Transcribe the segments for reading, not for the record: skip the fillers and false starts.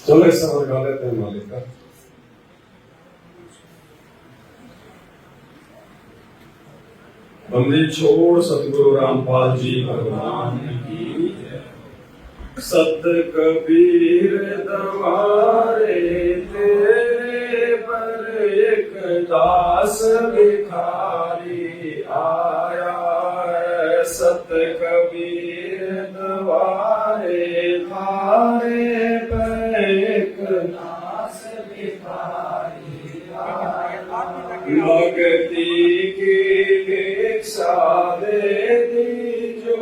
चलो ऐसा और गा लेते हैं मालिक का। बंदी छोड़ सतगुरु रामपाल जी भगवान की जय। सत कबीर दवारे तेरे पर एक दास भिखारी आया है। सत कबीर दवारे थारे पर एक दास भिखारी आया। भक्ति की भिक्षा दे दी जो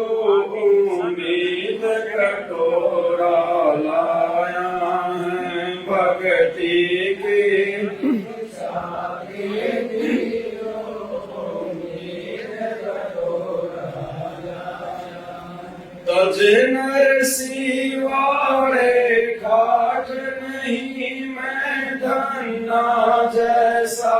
उम्मीद कटोरा लाया है। भक्ति की भिक्षा दे दी जो उम्मीद कटोरा लाया। तज नरसी वाले खाट नहीं मैं धन्ना जैसा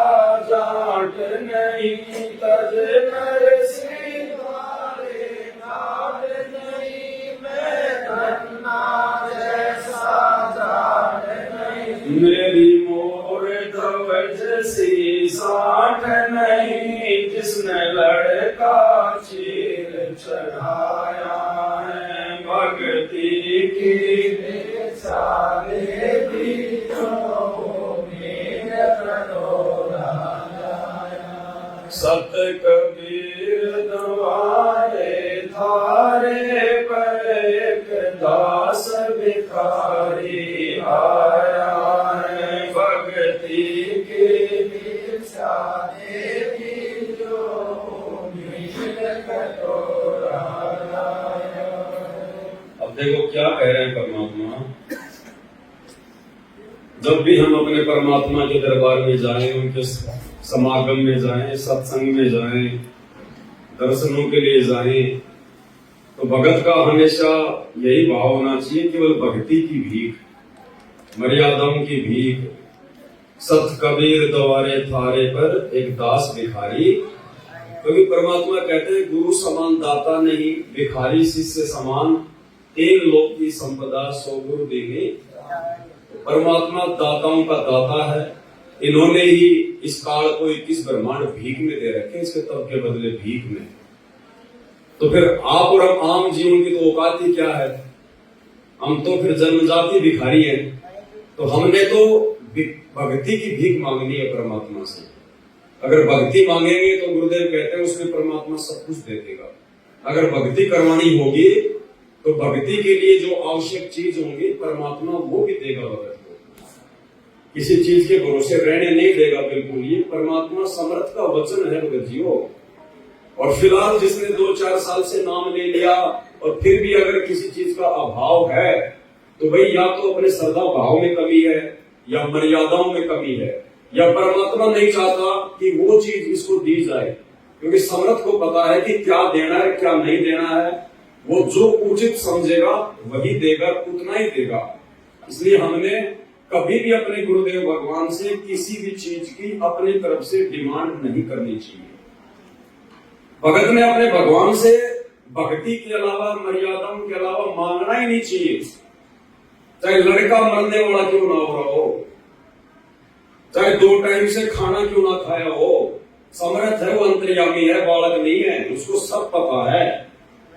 जाट नहीं। तज नरसी वाले खाट नहीं मैं धन्ना जैसा जाट नहीं। मेरी मोर ध्वज सी साठ नहीं जिसने लड़का चीर चढ़ाया है। भक्ति की भिक्षा दे दी जो उम्मीद कटोरा लाया। सत कबीर दवारे थारे पर एक दास भिखारी आया है। भक्ति की भिक्षा दे दी जो उम्मीद कटोरा लाया। अब देखो क्या कह रहे हैं परमात्मा। जब भी हम अपने परमात्मा के दरबार में जाएं, उनके समागम में जाएं, सत्संग में जाएं, दर्शनों के लिए जाएं, तो भगत का हमेशा यही भाव होना चाहिए, केवल भक्ति की भीख, मर्यादाओं की भीख। सत कबीर द्वारे थारे पर एक दास भिखारी। क्योंकि परमात्मा कहते हैं गुरु समान दाता नहीं, भिखारी शिष्य समान। तीन लोक की संपदा सो गुरु देंगे। परमात्मा दाताओं का दाता है। इन्होंने ही इस काल को 21 ब्रह्मांड भीख में दे रखे, इसके तब के बदले भीख में। तो फिर आप और हम आम जीवन की तो औकात ही क्या है। हम तो फिर जन्मजाति भिखारी हैं। तो हमने तो भक्ति की भीख मांगनी है परमात्मा से। अगर भक्ति मांगेंगे तो गुरुदेव कहते हैं उसमें परमात्मा सब कुछ दे देगा। अगर भक्ति करवानी होगी तो भक्ति के लिए जो आवश्यक चीज होंगी परमात्मा वो भी देगा। भगत को किसी चीज के भरोसे रहने नहीं देगा बिल्कुल। ये परमात्मा समर्थ का वचन है भगत जीओ। और फिलहाल जिसने 2-4 साल से नाम ले लिया और फिर भी अगर किसी चीज का अभाव है तो भाई या तो अपने श्रद्धा भाव में कमी है या मर्यादाओं में कमी है या परमात्मा नहीं चाहता कि वो चीज इसको दी जाए। क्योंकि समर्थ को पता है कि क्या देना है क्या नहीं देना है। वो जो उचित समझेगा वही देगा, उतना ही देगा। इसलिए हमने कभी भी अपने गुरुदेव भगवान से किसी भी चीज की अपनी तरफ से डिमांड नहीं करनी चाहिए। भगत ने अपने भगवान से भक्ति के अलावा मर्यादाओं के अलावा मांगना ही नहीं चाहिए। चाहे लड़का मरने वाला क्यों ना हो रहा हो, चाहे 2 टाइम से खाना क्यों ना खाया हो, समर्थ है, वो अंतर्यामी है, बालक नहीं है, उसको सब पता है।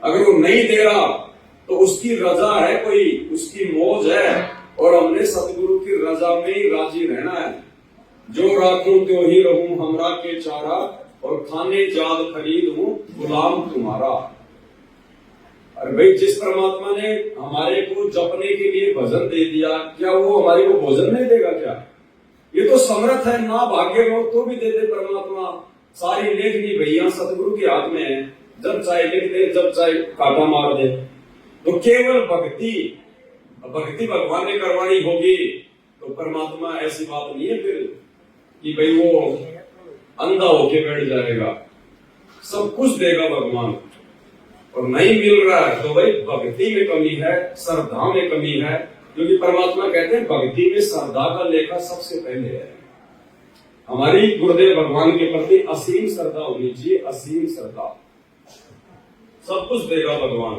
अगर वो नहीं दे रहा तो उसकी रजा है, कोई उसकी मौज है। और हमने सतगुरु की रजा में ही राजी रहना है। जो राखूं त्यों ही रहूं हमरा के चारा, और खाने जाद खरीद हूं गुलाम तुम्हारा। अरे भाई जिस परमात्मा ने हमारे को जपने के लिए भजन दे दिया, क्या वो हमारे को भोजन नहीं देगा क्या? ये तो समर्थ है ना। भाग्य हो तो भी दे दे परमात्मा। सारी लेखनी भैया सतगुरु के हाथ में है। जब चाहे लिख दे, जब चाहे काटा मार दे। तो केवल भक्ति भगवान ने करवानी होगी तो परमात्मा ऐसी बात नहीं है फिर कि भाई वो अंधा होके बैठ जाएगा। सब कुछ देगा भगवान। और नहीं मिल रहा है तो भाई भक्ति में कमी है, श्रद्धा में कमी है। क्योंकि परमात्मा कहते हैं भक्ति में श्रद्धा का लेखा सबसे पहले है। हमारी गुरुदेव भगवान के प्रति असीम श्रद्धा होनी चाहिए, असीम श्रद्धा। सब कुछ देगा भगवान।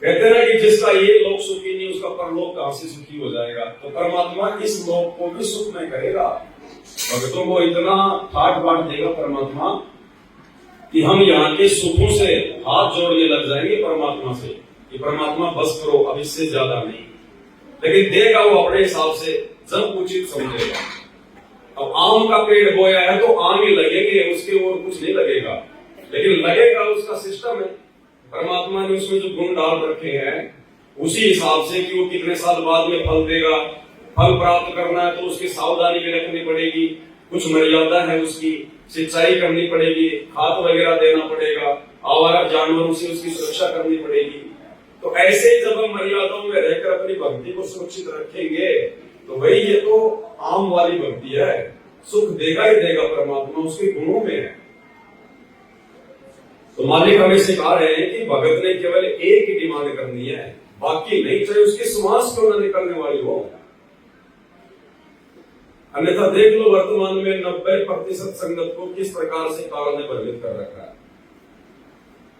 कहते हैं ना कि जिसका ये लोक सुखी नहीं उसका परलोक कहां से सुखी हो जाएगा। तो परमात्मा इस लोक को भी सुख में करेगा। भक्तों को इतना ठाट बाट देगा परमात्मा कि हम यहाँ के सुखों से हाथ जोड़ने लग जाएंगे परमात्मा से कि परमात्मा बस करो, अब इससे ज्यादा नहीं। लेकिन देगा वो अपने हिसाब से, जब उचित समझेगा। अब आम का पेड़ बोया है तो आम ही लगेंगे, उसके और कुछ नहीं लगेगा, लेकिन लगेगा उसका सिस्टम है। परमात्मा ने उसमें जो गुण डाल रखे हैं उसी हिसाब से कि वो कितने साल बाद में फल देगा। फल प्राप्त करना है तो उसकी सावधानी भी रखनी पड़ेगी, कुछ मर्यादा है, उसकी सिंचाई करनी पड़ेगी, खाद वगैरह देना पड़ेगा, आवारा जानवरों से उसकी सुरक्षा करनी पड़ेगी। तो ऐसे ही जब हम मर्यादाओं में रहकर अपनी भक्ति को सुरक्षित रखेंगे तो भाई ये तो आम वाली भक्ति है, सुख देगा ही देगा परमात्मा, उसके गुणों में है। तो मालिक हमें सिखा रहे हैं कि भगत ने केवल एक ही डिमांड करनी है, बाकी नहीं, चाहे उसकी श्वास क्यों न निकलने वाली हो। अन्यथा देख लो वर्तमान में 90% संगत को किस प्रकार से काल ने प्रभावित कर रखा है।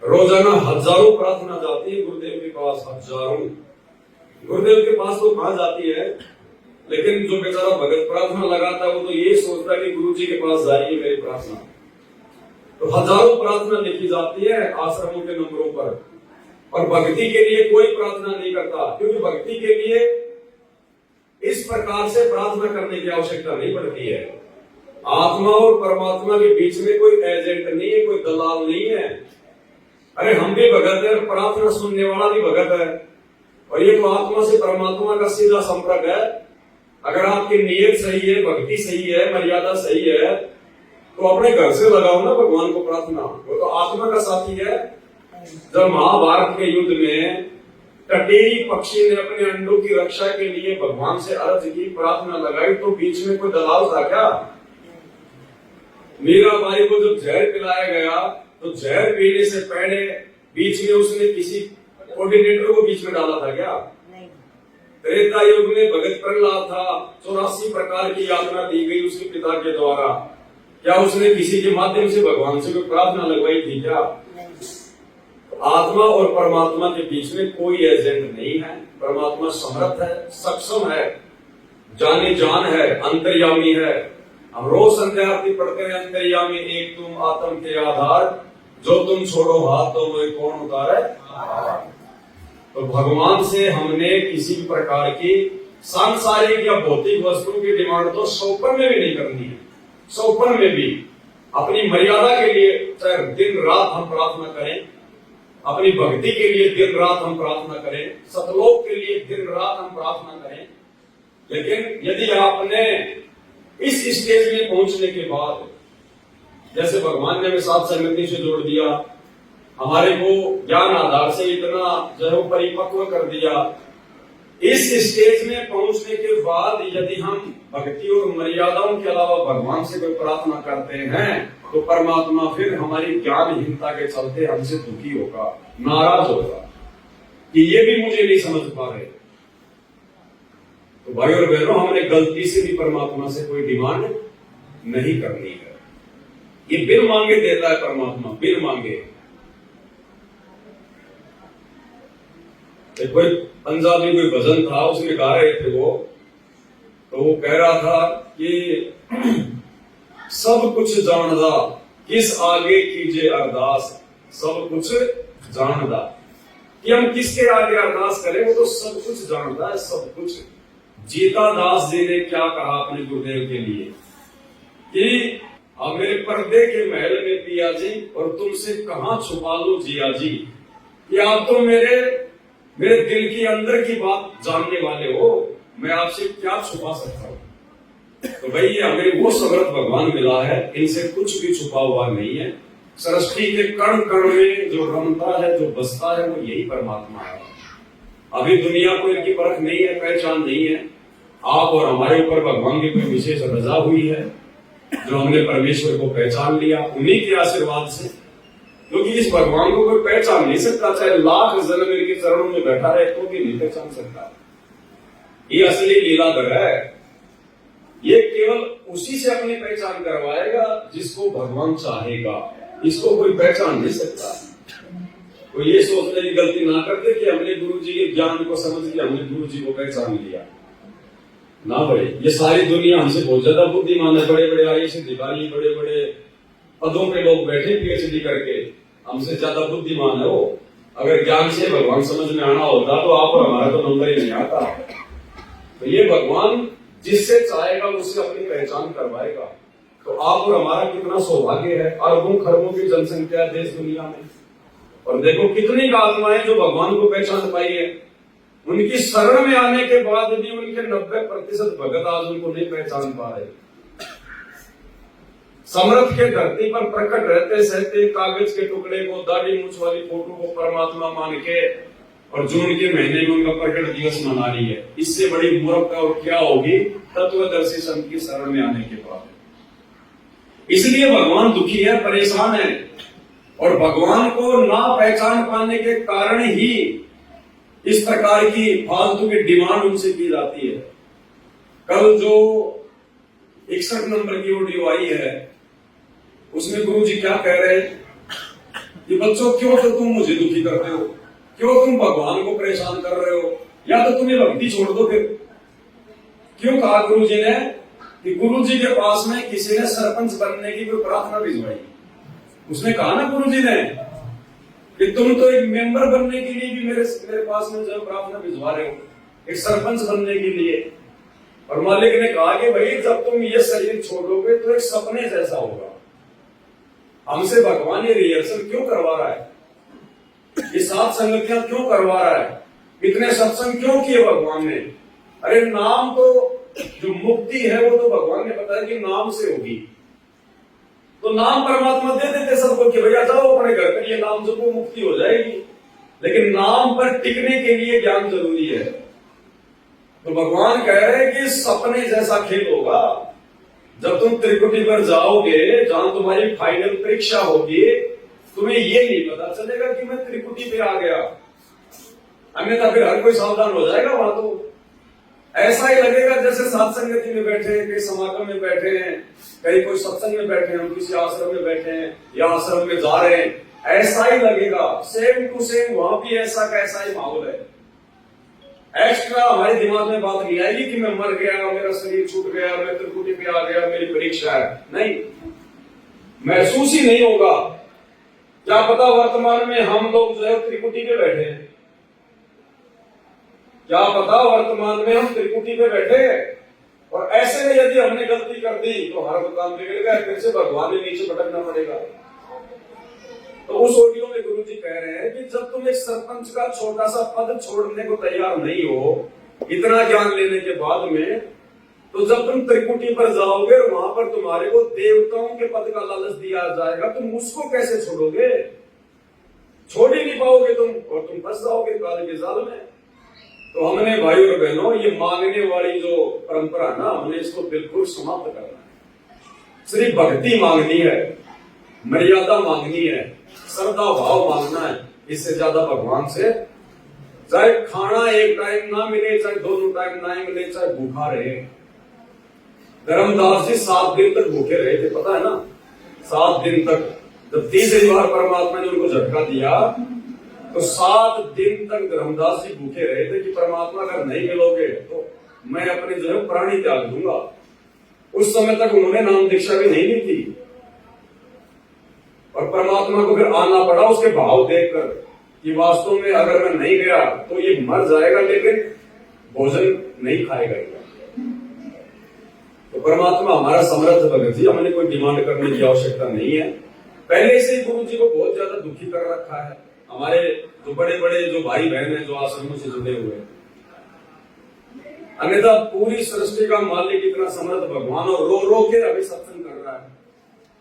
रोजाना हजारों प्रार्थना जाती है गुरुदेव के पास, हजारों। गुरुदेव के पास तो कहां जाती है, लेकिन जो बेचारा भगत प्रार्थना लगाता है वो तो ये सोचता है कि गुरु जी के पास जाइए मेरी प्रार्थना। तो हजारों प्रार्थना लिखी जाती है आश्रमों के नंबरों पर, और भक्ति के लिए कोई प्रार्थना नहीं करता, क्योंकि भक्ति के लिए इस प्रकार से प्रार्थना करने की आवश्यकता नहीं पड़ती है। आत्मा और परमात्मा के बीच में कोई एजेंट नहीं है, कोई दलाल नहीं है। अरे हम भी भगत है, प्रार्थना सुनने वाला भी भगत है, और ये तो आत्मा से परमात्मा का सीधा संपर्क है। अगर आपकी नीयत सही है, भक्ति सही है, मर्यादा सही है, तो अपने घर से लगाओ ना भगवान को प्रार्थना, वो तो आत्मा का साथी है। जब महाभारत के युद्ध में टटेरी पक्षी ने अपने अंडों की रक्षा के लिए भगवान से अर्ज की, प्रार्थना लगाई, तो बीच में कोई दलाल था क्या? मीराबाई को जब जहर पिलाया गया तो जहर पीने से पहले बीच में उसने किसी कोऑर्डिनेटर को बीच में डाला था क्या? त्रेता युग में भगत प्रहलाद था, 84 प्रकार की यातना दी गई उसके पिता के द्वारा। क्या उसने किसी के माध्यम से भगवान से कोई प्रार्थना लगवाई थी क्या? आत्मा और परमात्मा के बीच में कोई एजेंट नहीं है। परमात्मा समर्थ है, सक्षम है, जाने जान है, अंतर्यामी है। हम रोज संध्या आरती पढ़ते हैं, अंतर्यामी एक तुम आत्म के आधार, जो तुम छोड़ो हाथ तो वही कौन उतारे। तो भगवान से हमने किसी भी प्रकार की सांसारिक या भौतिक वस्तुओं की डिमांड तो सौपन में भी नहीं करनी है। सौपन में भी अपनी मर्यादा के लिए चाहे दिन रात हम प्रार्थना करें, अपनी भक्ति के लिए दिन रात हम प्रार्थना करें, सतलोक के लिए दिन रात हम प्रार्थना करें। लेकिन यदि आपने इस स्टेज में पहुंचने के बाद, जैसे भगवान ने हमें साथ संगति से जोड़ दिया, हमारे को ज्ञान आधार से इतना जो है परिपक्व कर दिया, इस स्टेज में पहुंचने के बाद यदि हम भक्ति और मर्यादाओं के अलावा भगवान से कोई प्रार्थना करते हैं तो परमात्मा फिर हमारी ज्ञानहीनता के चलते हमसे दुखी होगा, नाराज होगा कि ये भी मुझे नहीं समझ पा रहे। तो भाई और बहनों, हमने गलती से भी परमात्मा से कोई डिमांड नहीं करनी है। ये बिन मांगे देता है परमात्मा, बिन मांगे। कोई पंजाबी कोई भजन था, उसमें गा रहे थे वो, तो वो कह रहा था कि सब कुछ जानदा किस आगे कीजिए अरदास, सब कुछ जानदा, कि हम किसके आगे अरदास करें, वो तो सब कुछ जानता है, सब कुछ। जीता दास जी ने क्या कहा अपने गुरुदेव के लिए कि अब मेरे पर्दे के महल में पिया जी, और तुमसे कहां छुपा लूं जिया जी, कि आप तो मेरे दिल की अंदर की बात जानने वाले हो, मैं आपसे क्या छुपा सकता हूं। तो भाई ये हमें वो समर्थ भगवान मिला है, इनसे कुछ भी छुपा हुआ नहीं है। सृष्टि के कण कण में जो रमता है, जो बसता है, वो यही परमात्मा है। अभी दुनिया को इनकी परख नहीं है, पहचान नहीं है। आप और हमारे ऊपर भगवान की कोई विशेष रजा हुई है, जो हमने परमेश्वर को पहचान लिया उन्हीं के आशीर्वाद से। क्योंकि इस भगवान को कोई पहचान नहीं सकता, चाहे लाख जन्म इनके चरणों में बैठा रहे तो भी नहीं पहचान सकता। ये असली लीलाधर है। ये केवल उसी से अपनी पहचान करवाएगा जिसको भगवान चाहेगा, इसको कोई पहचान नहीं सकता। वो ये सोचने की गलती ना करते कि हमने गुरु जी के ज्ञान को समझ लिया, हमने गुरु जी को पहचान लिया। ना भाई, ये सारी दुनिया हमसे बहुत ज्यादा बुद्धिमान है। बड़े बड़े आईएएस अधिकारी, बड़े बड़े पदों पे लोग बैठे पीएचडी करके, हमसे ज्यादा बुद्धिमान है वो। अगर ज्ञान से भगवान समझ में आना होता तो आप और हमारा तो नंबर ही नहीं आता। तो ये भगवान जिससे चाहेगा उससे अपनी पहचान करवाएगा। तो आप और हमारा कितना सौभाग्य है। अरबों खरबों की जनसंख्या देश दुनिया में, और देखो कितनी आत्माएं जो भगवान को पहचान पाई है। उनकी शरण में आने के बाद भी उनके 90% भगत आज उनको नहीं पहचान पा रहे। समर्थ के धरती पर प्रकट रहते सहते कागज के टुकड़े को, दाढ़ी मूछ वाली फोटो को परमात्मा मान के, और जून के महीने में उनका प्रकट दिवस मना रही है। इससे बड़ी मूर्खता और क्या होगी तत्वदर्शी संत की शरण में आने के बाद। इसलिए भगवान दुखी है, परेशान है, और भगवान को ना पहचान पाने के कारण ही इस प्रकार की फालतू की डिमांड उनसे की जाती है। कल जो 61 नंबर की ऑडियो आई है उसमें गुरु जी क्या कह रहे हैं कि बच्चों क्यों तो तुम मुझे दुखी करते हो, क्यों तुम भगवान को परेशान कर रहे हो, या तो तुम्हें भक्ति छोड़ दो फिर। क्यों कहा गुरु जी ने कि गुरु जी के पास में किसी ने सरपंच बनने की कोई प्रार्थना भिजवाई। उसने कहा ना गुरु जी ने कि तुम तो एक मेंबर बनने के लिए भी मेरे पास में जो प्रार्थना भिजवा रहे हो, एक सरपंच बनने के लिए। और मालिक ने कहा कि भाई जब तुम ये शरीर छोड़ोगे तो एक सपने जैसा होगा। हमसे भगवान ये रिहर्सल क्यों करवा रहा है, ये सात संगतियां क्यों करवा रहा है, इतने सत्संग क्यों किए भगवान ने। अरे नाम तो जो मुक्ति है वो तो भगवान ने बताया कि नाम से होगी। तो नाम परमात्मा दे देते सबको कि भैया जाओ अपने घर पर, ये नाम जब वो मुक्ति हो जाएगी। लेकिन नाम पर टिकने के लिए ज्ञान जरूरी है। तो भगवान कह रहे हैं कि सपने जैसा खेल होगा। जब तुम त्रिकुटी पर जाओगे, जहां तुम्हारी फाइनल परीक्षा होगी, तुम्हें ये नहीं पता चलेगा कि मैं त्रिकुटी पे आ गया। अन्यथा फिर हर कोई सावधान हो जाएगा वहां। तो ऐसा ही लगेगा जैसे सात संगति में बैठे हैं, कई समागम में बैठे हैं, कहीं कोई सत्संग में बैठे हैं, किसी आश्रम में बैठे हैं या आश्रम में जा रहे हैं, ऐसा ही लगेगा। सेम टू सेम वहां भी ऐसा का ऐसा ही माहौल है। एक्स्ट्रा हमारे दिमाग में बात नहीं आएगी कि मैं मर गया, मेरा शरीर छूट गया, मैं त्रिकुटी पे आ गया, मेरी परीक्षा है। नहीं, महसूस ही नहीं होगा। क्या पता वर्तमान में हम लोग जो है त्रिकुटी पे बैठे हैं, क्या पता वर्तमान में हम त्रिकुटी पे बैठे हैं। और ऐसे में यदि हमने गलती कर दी तो हर काम बिगड़ गया, फिर से भगवान ने नीचे भटकना पड़ेगा। तो उस ऑडियो में गुरु जी कह रहे हैं कि जब तुम एक सरपंच का छोटा सा पद छोड़ने को तैयार नहीं हो, इतना ज्ञान लेने के बाद में, तो जब तुम त्रिकुटी पर जाओगे और वहां पर तुम्हारे को देवताओं के पद का लालच दिया जाएगा, तुम उसको कैसे छोड़ोगे? छोड़ ही नहीं पाओगे तुम, और तुम फंस जाओगे काल के जाल में। तो हमने भाई और बहनों ये मांगने वाली जो परंपरा ना, हमने इसको बिल्कुल समाप्त करना है। सिर्फ भक्ति मांगनी है, मर्यादा मांगनी है, श्रद्धा भाव मांगना है। इससे ज्यादा भगवान से चाहे खाना एक टाइम ना मिले, चाहे दोनों टाइम ना मिले, चाहे भूखा रहे। धर्मदास जी 7 दिन तक भूखे रहे थे, पता है ना? 7 दिन तक। जब तीसरी बार परमात्मा ने उनको झटका दिया तो 7 दिन तक धर्मदास जी भूखे रहे थे कि परमात्मा अगर नहीं मिलोगे तो मैं अपने जो है प्राणी त्याग दूंगा। उस समय तक उन्होंने नाम दीक्षा भी नहीं ली थी, और परमात्मा को फिर आना पड़ा उसके भाव देखकर कि वास्तव में अगर मैं नहीं गया तो ये मर जाएगा, लेकिन भोजन नहीं खाएगा। तो परमात्मा हमारा समर्थ भगत जी, हमने कोई डिमांड करने की आवश्यकता नहीं है। पहले से ही गुरु जी को बहुत ज्यादा दुखी कर रखा है। हमारे जो बड़े बड़े जो भाई बहन हैं जो आश्रमों से जुड़े हुए हैं, अन्यथा पूरी सृष्टि का मालिक इतना समर्थ भगवान और रो रो के अभी सत्संग कर रहा है।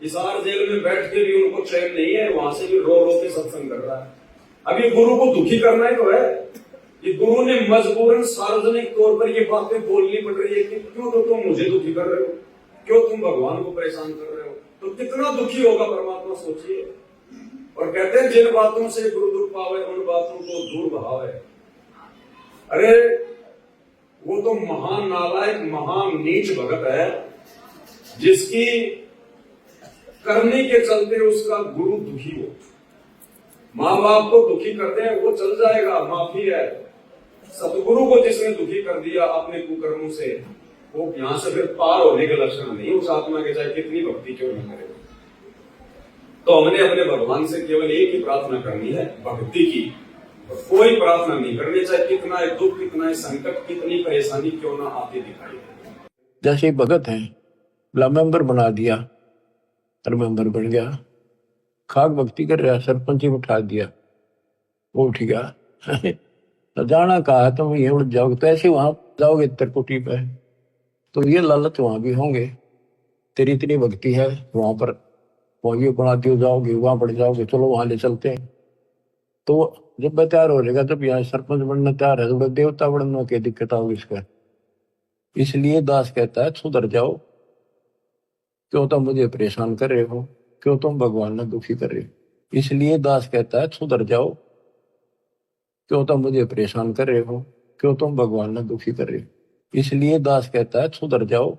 हिसार जेल में बैठ के भी उनको चैन नहीं है, वहां से भी रो रो के सत्संग कर रहा है। अभी गुरु को दुखी करना ही तो है। ये गुरु ने मजबूरन सार्वजनिक तौर पर ये बातें बोलनी पड़ रही है कि क्यों तो तुम मुझे दुखी कर रहे हो, क्यों तुम भगवान को परेशान कर रहे हो। तो कितना दुखी होगा परमात्मा, सोचिए। और कहते हैं जिन बातों से गुरु दुख पावे उन बातों को दूर बहावे। अरे वो तो महान नालायक, महान नीच भगत है जिसकी करने के चलते उसका गुरु दुखी हो। माँ बाप को दुखी करते हैं वो चल जाएगा, माफी है। सतगुरु को जिसने दुखी कर दिया अपने कुकर्मों से, वो यहां से फिर पार होने के लक्षण नहीं उस आत्मा के, चाहे कितनी भक्ति क्यों न करे। तो हमने अपने भगवान से केवल एक ही प्रार्थना करनी है, भक्ति की। कोई प्रार्थना नहीं करनी, चाहे कितना है दुख, कितना है संकट, कितनी परेशानी क्यों ना आती दिखाई दे। जैसे भगत है, मेंबर बना दिया और मेंबर बन गया, खाक भक्ति कर रहा, सरपंच ही उठा दिया, वो उठ गया। तो जाना कहा तुम ये उड़ जाओगे, तो ऐसे वहां जाओगे त्रिकुटी पे, तो ये लालच वहां भी होंगे। तेरी इतनी भक्ति है वहां पर, वहां ये बनाती हो जाओगे, वहां पड़ जाओगे, चलो वहां ले चलते हैं। तो जब मैं तैयार हो जाएगा, जब यहाँ सरपंच बनना तैयार है, तो देवता बनना क्या दिक्कत आओगी इसका। इसलिए दास कहता है सुधर जाओ, क्यों तुम मुझे परेशान कर रहे हो, क्यों तुम भगवान ने दुखी कर रहे हो। इसलिए दास कहता है सुधर जाओ, क्यों तुम मुझे परेशान कर रहे हो, क्यों तुम भगवान ने दुखी कर रहे हो। इसलिए दास कहता है सुधर जाओ,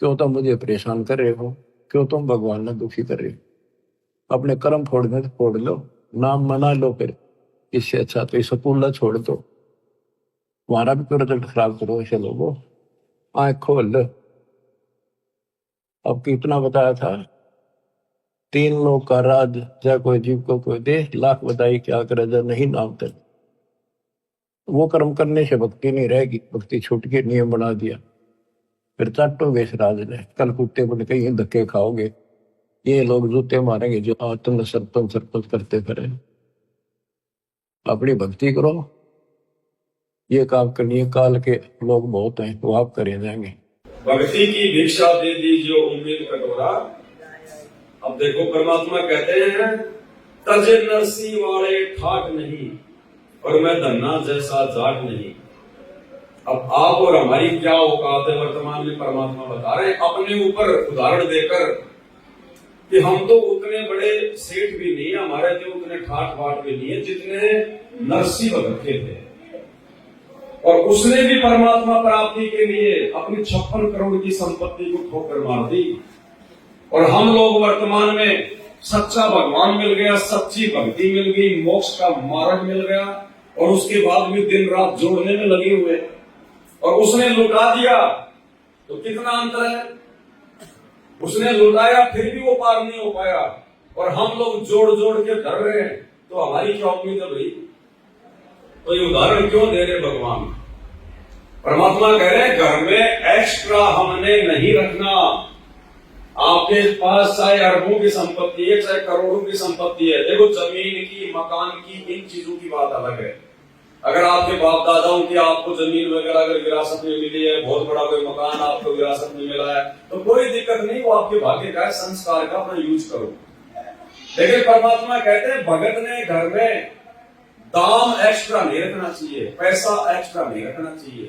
क्यों तुम मुझे परेशान कर रहे हो, क्यों तुम भगवान ने दुखी कर रहे हो। अपने कर्म फोड़ने तो फोड़ लो, नाम मना लो, फिर इससे अच्छा तो इस स्कूल छोड़ दो, तुम्हारा भी रिजल्ट खराब करो। ऐसे लोगों आंख खोल लो। अब कितना बताया था, 3 लोग का राज, जय कोई जीव को कोई दे, लाख बताई क्या करे जब नहीं नाम तक। वो कर्म करने से भक्ति नहीं रहेगी, भक्ति छूट के नियम बना दिया, फिर चाटोगे इस राज ने, कल कुत्ते बन के ये धक्के खाओगे, ये लोग जूते मारेंगे जो तुम सरपंच सरपंच करते फिरे। अपनी भक्ति करो, ये काम करनी, काल के लोग बहुत हैं वो आप करे जाएंगे। भक्ति की भिक्षा दे दी जो उम्मीद कटोरा। अब देखो परमात्मा कहते हैं तजे नरसी वाले ठाट नहीं, और मैं धन्ना जैसा जाट नहीं। अब आप और हमारी क्या औकात है, वर्तमान में परमात्मा बता रहे हैं अपने ऊपर उदाहरण देकर कि हम तो उतने बड़े सेठ भी नहीं, हमारे तो उतने ठाट बाट भी नहीं है जितने नरसी भगत के थे। और उसने भी परमात्मा प्राप्ति के लिए अपनी 56 करोड़ की संपत्ति को ठोकर मार दी। और हम लोग वर्तमान में सच्चा भगवान मिल गया, सच्ची भक्ति मिल गई, मोक्ष का मार्ग मिल गया, और उसके बाद भी दिन रात जोड़ने में लगे हुए, और उसने लुटा दिया। तो कितना अंतर है, उसने लुटाया फिर भी वो पार नहीं हो पाया, और हम लोग जोड़ जोड़ के धर रहे हैं। तो हमारी क्या उम्मीद है भाई। तो ये उदाहरण क्यों दे रहे भगवान। परमात्मा कह रहे हैं घर में एक्स्ट्रा हमने नहीं रखना। आपके पास चाहे अरबों की संपत्ति है, चाहे करोड़ों की संपत्ति है, देखो जमीन की, मकान की, इन चीजों की बात अलग है। अगर आपके बाप दादाओं की आपको जमीन वगैरह अगर विरासत में मिली है, बहुत बड़ा कोई मकान आपको विरासत में मिला है, तो कोई दिक्कत नहीं, वो आपके भाग्य का है, संस्कार का, अपना यूज करो। लेकिन परमात्मा कहते हैं भगत ने घर में दाम एक्स्ट्रा नहीं रखना चाहिए, पैसा एक्स्ट्रा नहीं रखना चाहिए।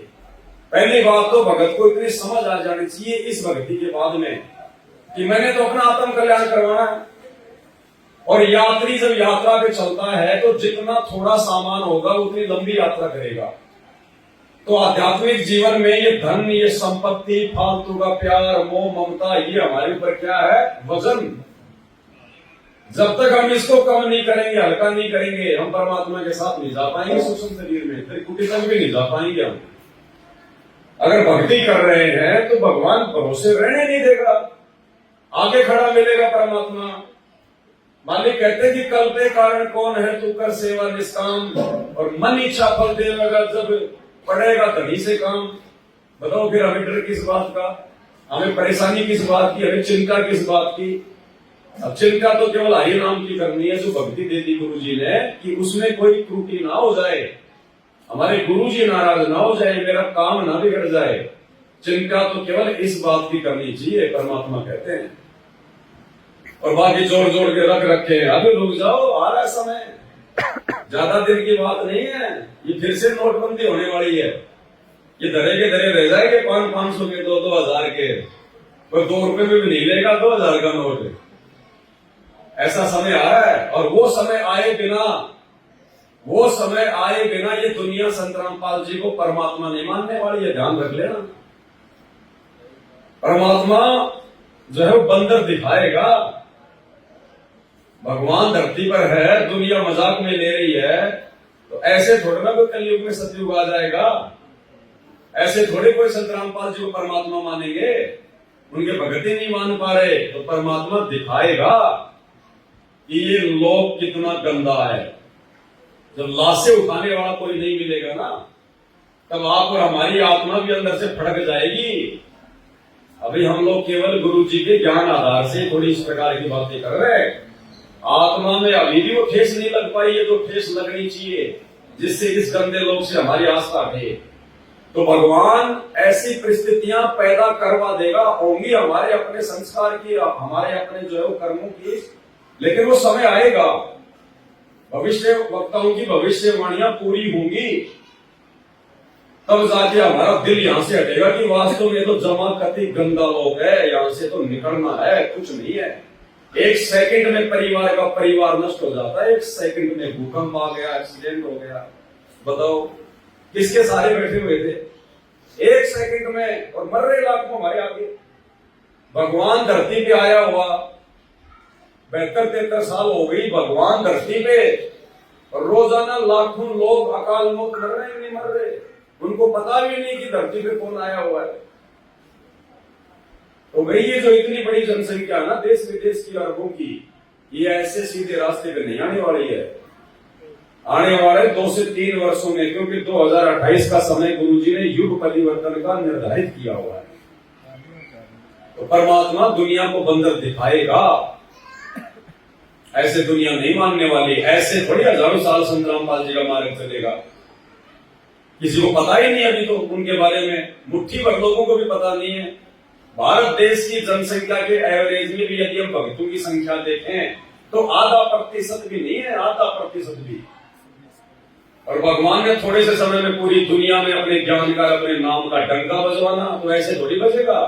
पहली बात तो भगत को इतनी समझ आ जानी चाहिए इस भक्ति के बाद में कि मैंने तो अपना आत्म कल्याण करवाना है। और यात्री जब यात्रा पे चलता है तो जितना थोड़ा सामान होगा उतनी लंबी यात्रा करेगा। तो आध्यात्मिक जीवन में ये धन, ये संपत्ति, फालतू का प्यार, मोह, ममता, ये हमारे ऊपर क्या है, वजन। जब तक हम इसको कम नहीं करेंगे, हल्का नहीं करेंगे, हम परमात्मा के साथ नहीं जा पाएंगे सूक्ष्म शरीर में, त्रिकुटी तक भी नहीं जा पाएंगे हम। अगर भक्ति कर रहे हैं तो भगवान भरोसे रहने नहीं देगा, आगे खड़ा मिलेगा परमात्मा। मालिक कहते कि कल पे कारण कौन है, तू कर सेवा निष्काम, और मन इच्छा फल देगा जब पड़ेगा धनी से काम। बताओ फिर हमें डर किस बात का, हमें परेशानी किस बात की, हमें चिंता किस बात की। अब चिंता तो केवल हरि नाम की करनी है, जो भक्ति दे दी गुरु जी ने, कि उसमें कोई त्रुटि ना हो जाए, हमारे गुरु जी नाराज ना हो जाए, मेरा काम ना बिगड़ जाए। चिंता तो केवल इस बात की करनी चाहिए, परमात्मा कहते हैं। और बाकी जोड़ जोड़ के रख रखे हैं, अभी रुक जाओ, आ रहा है समय, ज्यादा दिन की बात नहीं है। ये फिर से नोटबंदी होने वाली है, ये धरे के धरे रह जाएंगे 500 के, 2-2 हजार के, और 2 रुपए में भी नहीं लेगा 2000 का नोट। ऐसा समय आ रहा है, और वो समय आए बिना ये दुनिया संत रामपाल जी को परमात्मा नहीं मानने वाली है, ध्यान रख लेना। परमात्मा जो है वो बंदर दिखाएगा, भगवान धरती पर है, दुनिया मजाक में ले रही है, तो ऐसे थोड़े ना कोई कलयुग में सतयुग आ जाएगा। ऐसे थोड़े कोई संत रामपाल जी को परमात्मा मानेंगे। उनके भगत ही नहीं मान पा रहे, तो परमात्मा दिखाएगा कि ये लोक कितना गंदा है। जब लाशें उठाने वाला कोई नहीं मिलेगा ना, तब आप और हमारी आत्मा भी अंदर से फटक जाएगी। अभी हम लोग केवल गुरु जी के ज्ञान आधार से थोड़ी इस प्रकार की बातें कर रहे हैं। आत्मा में अभी भी वो ठेस नहीं लग पाई है, जो ठेस लगनी चाहिए, जिससे इस गंदे लोग से हमारी आस्था है। तो भगवान ऐसी परिस्थितियां पैदा करवा देगा, होंगी हमारे अपने संस्कार की, हमारे अपने जो है वो कर्मों की, लेकिन वो समय आएगा, भविष्य वक्ताओं की भविष्यवाणियां पूरी होंगी, तब जाके हमारा दिल यहां से हटेगा कि वास्तव में तो जमा कति गंदा लोग है, यहां से तो निकलना है, कुछ नहीं है। एक सेकंड में परिवार का परिवार नष्ट हो जाता है, एक सेकंड में भूकंप आ गया, एक्सीडेंट हो गया, बताओ किसके सारे बैठे हुए थे एक सेकंड में, और मर रहे लाखों हमारे आगे। भगवान धरती पे आया हुआ 72-73 साल हो गई, भगवान धरती पे, और रोजाना लाखों लोग अकाल मौत मर रहे हैं, नहीं मर रहे, उनको पता भी नहीं कि धरती पे कौन आया हुआ है। तो भाई ये जो इतनी बड़ी जनसंख्या है ना देश विदेश की अरबों की, ये ऐसे सीधे रास्ते पे नहीं आने वाली है। आने वाले 2 से 3 वर्षों में, क्योंकि 2028 का समय गुरुजी ने युग परिवर्तन का निर्धारित किया हुआ है, तो परमात्मा दुनिया को बंदर दिखाएगा। ऐसे दुनिया नहीं मानने वाली, ऐसे थोड़ी हजारों साल संत रामपाल जी का मार्ग चलेगा। किसी को पता ही नहीं अभी तो उनके बारे में, मुट्ठी भर लोगों को भी पता नहीं है। भारत देश की जनसंख्या के एवरेज में भी यदि हम भक्तों की संख्या देखें तो आधा प्रतिशत भी नहीं है, आधा प्रतिशत भी। और भगवान ने थोड़े से समय में पूरी दुनिया में अपने ज्ञान का, अपने नाम का डंका बजवाना, तो ऐसे थोड़ी बजेगा।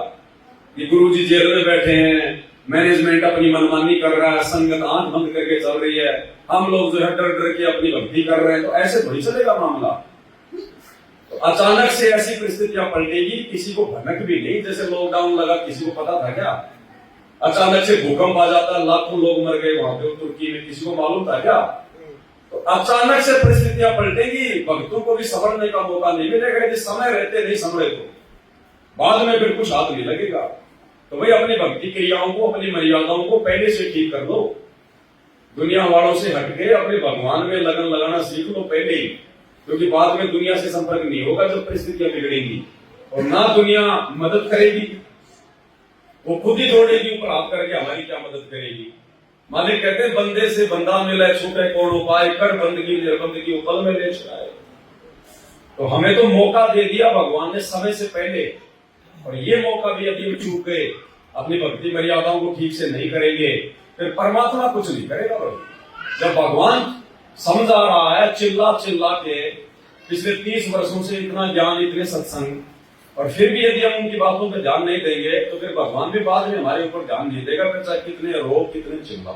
ये गुरुजी जेल में बैठे हैं, मैनेजमेंट अपनी मनमानी कर रहा है, संगत आंख बंद करके चल रही है, हम लोग जो है डर डर के अपनी भक्ति कर रहे हैं, तो ऐसे थोड़ी चलेगा मामला। तो अचानक से ऐसी परिस्थितियां पलटेगी, किसी को भनक भी नहीं। जैसे लॉकडाउन लगा, किसी को पता था क्या? अचानक से भूकंप आ जाता, लाखों लोग मर गए वहां पे तुर्की में, किसी को मालूम था क्या? तो अचानक से परिस्थितियां पलटेगी, भक्तों को भी संभलने का मौका नहीं मिलेगा। यदि समय रहते नहीं संभले तो बाद में फिर कुछ हाथ नहीं लगेगा। तो भाई अपनी भक्ति क्रियाओं को, अपनी मर्यादाओं को पहले से ठीक कर लो। दुनिया वालों से हटके अपने भगवान में लगन लगाना सीख लो पहले ही, क्योंकि बाद में दुनिया से संपर्क नहीं होगा जब परिस्थितियां बिगड़ेंगी, और ना दुनिया मदद करेगी, वो खुद ही दौड़ेगी ऊपर हाथ करके, हमारी क्या मदद करेगी। मालिक कहते हैं बंदे से बंदा मिले, छूटे कौन उपाय, कर बंदगी निर्बंदगी पल में ले छुड़ाए। तो हमें तो मौका दे दिया भगवान ने समय से पहले, और ये मौका भी यदि हम चूक गए, अपनी भक्ति मर्यादाओं को ठीक से नहीं करेंगे, फिर परमात्मा कुछ नहीं करेगा। जब भगवान समझा रहा है चिल्ला चिल्ला के पिछले 30 वर्षों से इतना ज्ञान, इतने सत्संग, और फिर भी यदि हम उनकी बातों पर ध्यान नहीं देंगे, तो फिर भगवान भी बाद में हमारे ऊपर ध्यान नहीं देगा, फिर चाहे कितने रोग, कितने चिल्ला।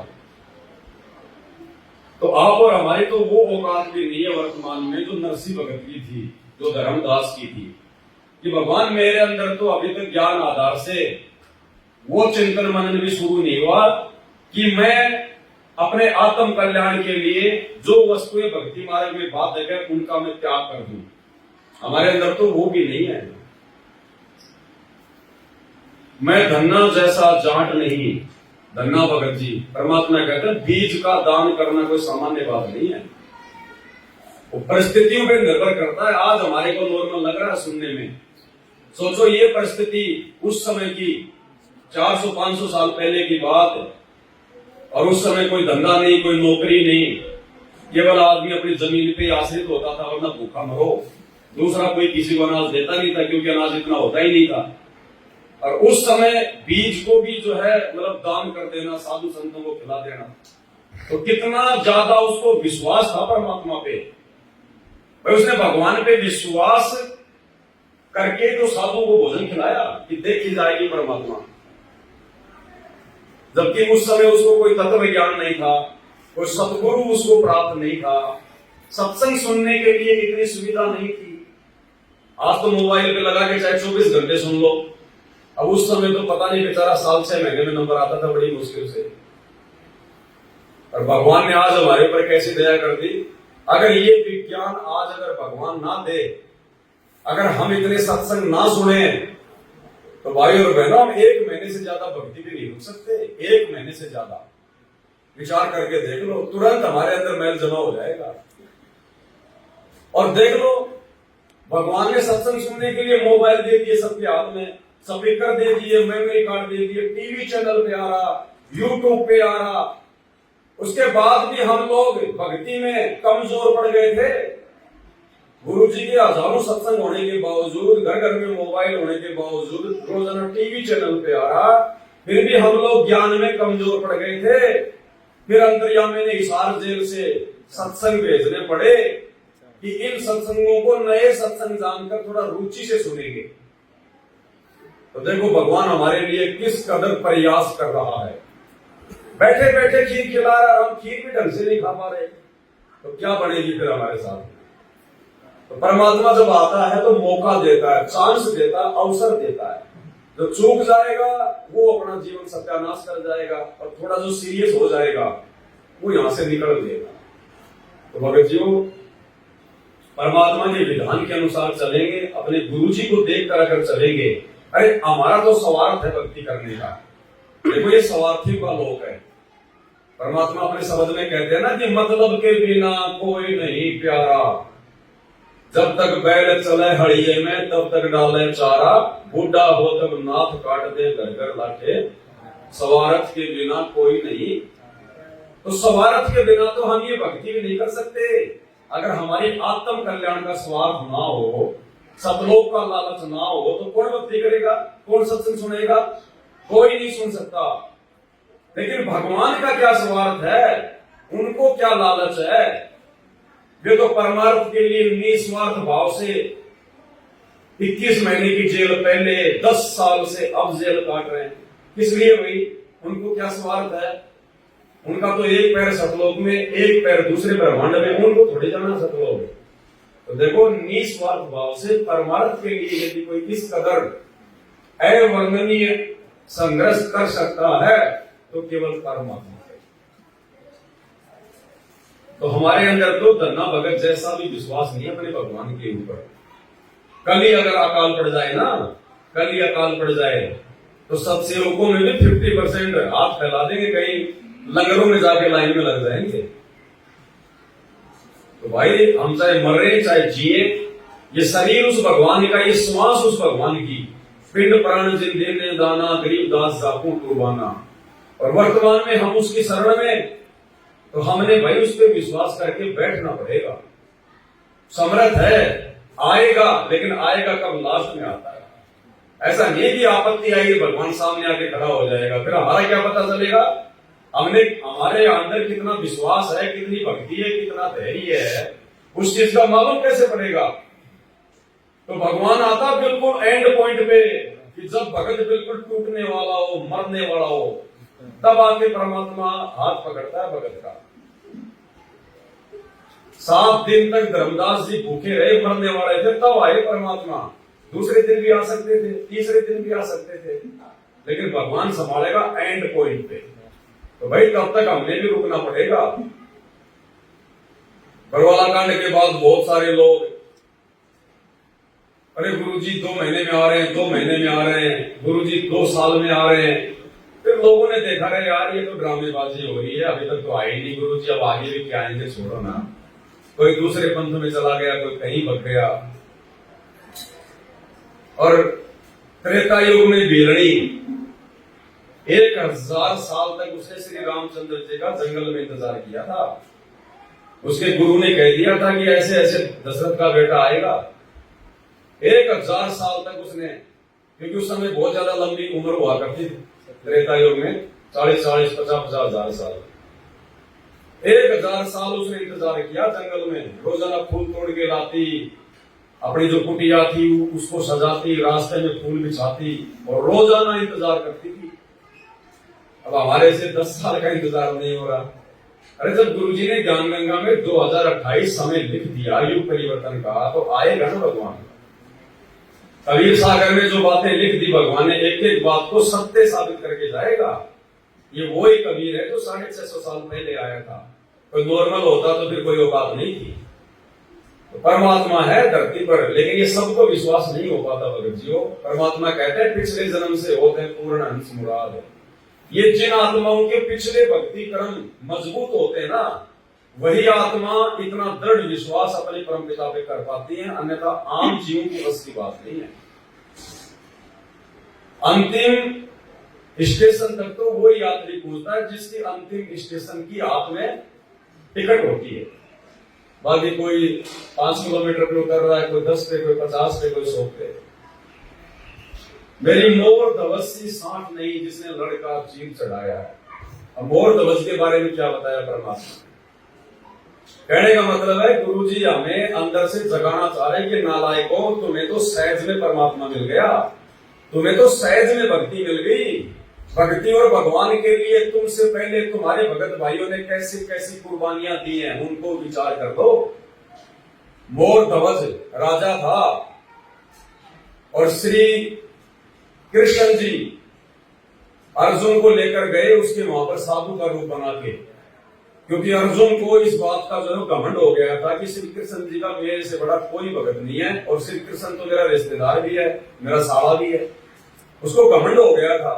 तो आप और हमारी तो वो औकात भी नहीं है वर्तमान में जो नरसिंह भगत की थी, जो धर्मदास की थी, कि भगवान मेरे अंदर तो अभी तक ज्ञान आधार से वो चिंतन मनन भी शुरू नहीं हुआ कि मैं अपने आत्म कल्याण के लिए जो वस्तुएं भक्ति मार्ग में बाधक है उनका मैं त्याग कर दूं। हमारे अंदर तो वो भी नहीं है। मैं धन्ना जैसा जाट नहीं, धन्ना भगत जी परमात्मा कहते हैं बीज का दान करना कोई सामान्य बात नहीं है, वो परिस्थितियों पर निर्भर करता है। आज हमारे को नॉर्मल लग रहा है सुनने में, सोचो ये परिस्थिति उस समय की 400-500 साल पहले की बात, और उस समय कोई धंधा नहीं, कोई नौकरी नहीं, केवल आदमी अपनी जमीन पे आश्रित होता था, वरना भूखा मरो। दूसरा कोई किसी को अनाज देता नहीं था, क्योंकि अनाज इतना होता ही नहीं था। और उस समय बीज को भी जो है मतलब दान कर देना, साधु संतों को खिला देना, तो कितना ज्यादा उसको विश्वास था परमात्मा पे। भाई उसने भगवान पे विश्वास करके तो साधुओं को भोजन खिलाया कि देखी जाएगी परमात्मा। जबकि उस समय उसको कोई तत्व ज्ञान नहीं था, कोई सतगुरु उसको प्राप्त नहीं था, सत्संग सुनने के लिए इतनी सुविधा नहीं थी। आज तो मोबाइल पे लगा के चाहे 24 घंटे सुन लो। अब उस समय तो पता नहीं, बेचारा साल 6 महीने में नंबर आता था बड़ी मुश्किल से। और भगवान ने आज हमारे ऊपर कैसी दया कर दी। अगर ये विज्ञान आज अगर भगवान ना दे, अगर हम इतने सत्संग ना सुने, तो भाई और बहनों हम 1 महीने से ज्यादा भक्ति भी नहीं रुक सकते। 1 महीने से ज्यादा विचार करके देख लो, तुरंत हमारे अंदर मैल जमा हो जाएगा। और देख लो, भगवान ने सत्संग सुनने के लिए मोबाइल दे दिए सबके हाथ में, स्पीकर दे दिए, मेमोरी कार्ड दे दिए, टीवी चैनल पे आ रहा, यूट्यूब पे आ रहा। उसके बाद भी हम लोग भक्ति में कमजोर पड़ गए थे। गुरु जी के हजारों सत्संग होने के बावजूद, घर घर में मोबाइल होने के बावजूद, रोजाना टीवी चैनल पे आ रहा, फिर भी हम लोग ज्ञान में कमजोर पड़ गए थे। फिर अंतर्यामी ने हिसार जेल से सत्संग भेजने पड़े कि इन सत्संगों को नए सत्संग जानकर थोड़ा रुचि से सुनेंगे। तो देखो भगवान हमारे लिए किस कदर प्रयास कर रहा है। बैठे बैठे खीर खिला रहा, हम खीर भी ढंग से नहीं खा पा रहे, तो क्या बनेगी फिर हमारे साथ। तो परमात्मा जब आता है तो मौका देता है, चांस देता है, अवसर देता है। जो चूक जाएगा वो अपना जीवन सत्यानाश कर जाएगा, और थोड़ा जो सीरियस हो जाएगा वो यहां से निकल देगा। तो भगत जी परमात्मा के विधान के अनुसार चलेंगे, अपने गुरु जी को देखकर अगर चलेंगे। अरे हमारा तो स्वार्थ है भक्ति करने का। देखो ये स्वार्थी का लोक है। परमात्मा अपने शब्द में कहते हैं ना कि मतलब के बिना कोई नहीं प्यारा, जब तक बैल चले हड़िये में तब तक डाले चारा, बूढ़ा हो तब नाथ काट दे घर घर लाके, स्वार्थ के बिना कोई नहीं। तो स्वार्थ के बिना तो हम ये भक्ति भी नहीं कर सकते। अगर हमारी आत्म कल्याण का स्वार्थ ना हो, सतलोक का लालच ना हो, तो कौन भक्ति करेगा, कौन सत्संग सुनेगा? कोई नहीं सुन सकता। लेकिन भगवान का क्या स्वार्थ है, उनको क्या लालच है? वे तो परमार्थ के लिए निस्वार्थ भाव से 21 महीने की जेल पहले 10 साल से अब जेल काट रहे हैं। किस लिए हुई? उनको क्या स्वार्थ है? उनका तो एक पैर सतलोक में, एक पैर दूसरे ब्रह्मांड में, उनको थोड़ी जाना सतलोक। तो देखो निस्वार्थ भाव से परमार्थ के लिए यदि कोई इस कदर अवर्णनीय संघर्ष कर सकता है तो केवल परमात्मा है। तो हमारे अंदर तो धन्ना भगत जैसा भी विश्वास नहीं है अपने भगवान के ऊपर। कल ही अगर अकाल पड़ जाए ना, कल ही अकाल पड़ जाए तो सत्सेवकों में भी 50% हाथ फैला देंगे, कहीं लंगरों में जाके लाइन में लग जाएंगे। तो भाई हम चाहे मरे चाहे जिए, ये शरीर उस भगवान का, ये श्वास उस भगवान की, पिंड प्राण जिन देने दाना, गरीब दास जाकू कुर्बाना। और वर्तमान में हम उसकी शरण में, तो हमने भाई उस पर विश्वास करके बैठना पड़ेगा। समर्थ है, आएगा, लेकिन आएगा कब? लास्ट में आता है। ऐसा नहीं कि आपत्ति आएगी भगवान सामने आके खड़ा हो जाएगा, फिर हमारा क्या पता चलेगा? हमने, हमारे अंदर कितना विश्वास है, कितनी भक्ति है, कितना धैर्य है, उस चीज का मालूम कैसे पड़ेगा? तो भगवान आता बिल्कुल एंड पॉइंट पे, कि जब भगत बिल्कुल टूटने वाला हो, मरने वाला हो, तब आके परमात्मा हाथ पकड़ता है भगत का। 7 दिन तक धर्मदास जी भूखे रहे, मरने वाले थे, तब आए परमात्मा। दूसरे दिन भी आ सकते थे, तीसरे दिन भी आ सकते थे, लेकिन भगवान संभालेगा एंड पॉइंट पे। तो भाई तब तक हमने भी रुकना पड़ेगा। बरवाला कांड के बाद बहुत सारे लोग, अरे गुरुजी 2 महीने में आ रहे हैं, 2 महीने में आ रहे हैं, गुरुजी 2 साल में आ रहे हैं। फिर लोगों ने देखा, रहे यार ये तो ड्रामेबाजी हो रही है, अभी तक तो आए नहीं गुरुजी, अब आगे भी क्या आएंगे, छोड़ो ना। कोई दूसरे पंथ में चला गया, कोई कहीं भग गया। और त्रेता युग में बेलड़ी 1000 साल तक उसने श्री रामचंद्र जी का जंगल में इंतजार किया था। उसके गुरु ने कह दिया था कि ऐसे ऐसे दशरथ का बेटा आएगा। 1000 साल तक उसने, क्योंकि उस समय बहुत ज्यादा लंबी उम्र हुआ करती थी त्रेता युग में, 40, 50 हजार साल। 1000 साल उसने इंतजार किया जंगल में, रोजाना फूल तोड़ के लाती, अपनी जो कुटिया थी उसको सजाती, रास्ते में फूल बिछाती और रोजाना इंतजार करती थी। अब हमारे से 10 साल का इंतजार नहीं हो रहा। अरे जब गुरुजी ने ज्ञान गंगा में 2028 समय लिख दिया युग परिवर्तन का, तो आएगा ना भगवान। कबीर सागर में जो बातें लिख दी भगवान ने, एक एक बात को सत्य साबित करके जाएगा। ये वो ही कबीर है जो 650 साल पहले आया था। कोई नॉर्मल होता तो फिर कोई औकात नहीं थी। तो परमात्मा है धरती पर, लेकिन ये सबको विश्वास नहीं हो पाता भगत जी। परमात्मा कहते हैं पिछले जन्म से होते पूर्ण अंश मुराद। ये जिन आत्माओं के पिछले भक्ति कर्म मजबूत होते हैं ना, वही आत्मा इतना दृढ़ विश्वास अपने परम पिता पे कर पाती है, अन्यथा आम जीवों की बस की बात नहीं है। अंतिम स्टेशन तक तो वो यात्री पहुंचता है जिसकी अंतिम स्टेशन की हाथ में टिकट होती है। बाकी कोई 5 किलोमीटर पे उतर रहा है, कोई 10 पे, कोई 50 पे, कोई 100 पे। मेरी मोर धवज सी सांठ नहीं जिसने लड़का चीर चढ़ाया है। अब मोर धवज के बारे में क्या बताया परमात्मा? कहने का मतलब है गुरुजी हमें अंदर से जगाना चाह रहे हैं कि नालायको, तुम्हें तो सहज में परमात्मा मिल गया, तुम्हें तो सहज में भक्ति मिल गई। भक्ति और भगवान के लिए तुमसे पहले तुम्हारे भगत भाइयों ने कैसी कैसी कुर्बानियां दी हैं, उनको विचार कर लो। मोर ध्वज राजा था और श्री कृष्ण जी अर्जुन को लेकर गए उसके वहां पर साधु का रूप बना के, क्योंकि अर्जुन को इस बात का जो है घमंड हो गया था कि श्री कृष्ण जी का मेरे से बड़ा कोई भगत नहीं है, और श्री कृष्ण तो मेरा रिश्तेदार भी है, मेरा साला भी है। उसको घमंड हो गया था।